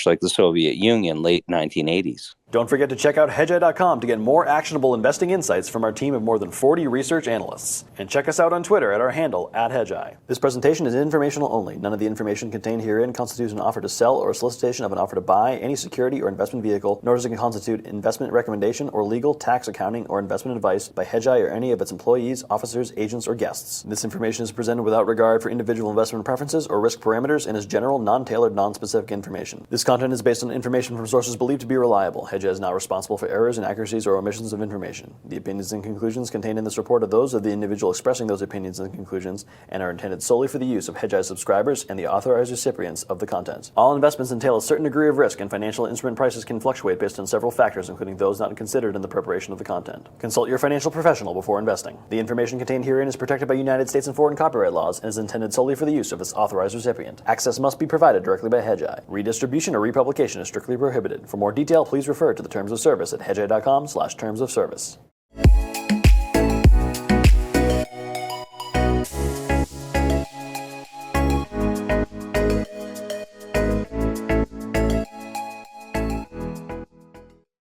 like the Soviet Union, late 1980s. Don't forget to check out Hedgeye.com to get more actionable investing insights from our team of more than 40 research analysts. And check us out on Twitter at our handle, @Hedgeye. This presentation is informational only. None of the information contained herein constitutes an offer to sell or a solicitation of an offer to buy any security or investment vehicle, nor does it constitute investment recommendation or legal, tax, accounting, or investment advice by Hedgeye or any of its employees, officers, agents, or guests. This information is presented without regard for individual investment preferences or risk parameters and is general, non-tailored, non-specific information. This content is based on information from sources believed to be reliable. Hedgeye is not responsible for errors, inaccuracies, or omissions of information. The opinions and conclusions contained in this report are those of the individual expressing those opinions and conclusions and are intended solely for the use of Hedgeye subscribers and the authorized recipients of the content. All investments entail a certain degree of risk, and financial instrument prices can fluctuate based on several factors, including those not considered in the preparation of the content. Consult your financial professional before investing. The information contained herein is protected by United States and foreign copyright laws and is intended solely for the use of its authorized recipient. Access must be provided directly by Hedgeye. Redistribution or republication is strictly prohibited. For more detail, please refer to the terms of service at hedgeye.com/terms of service.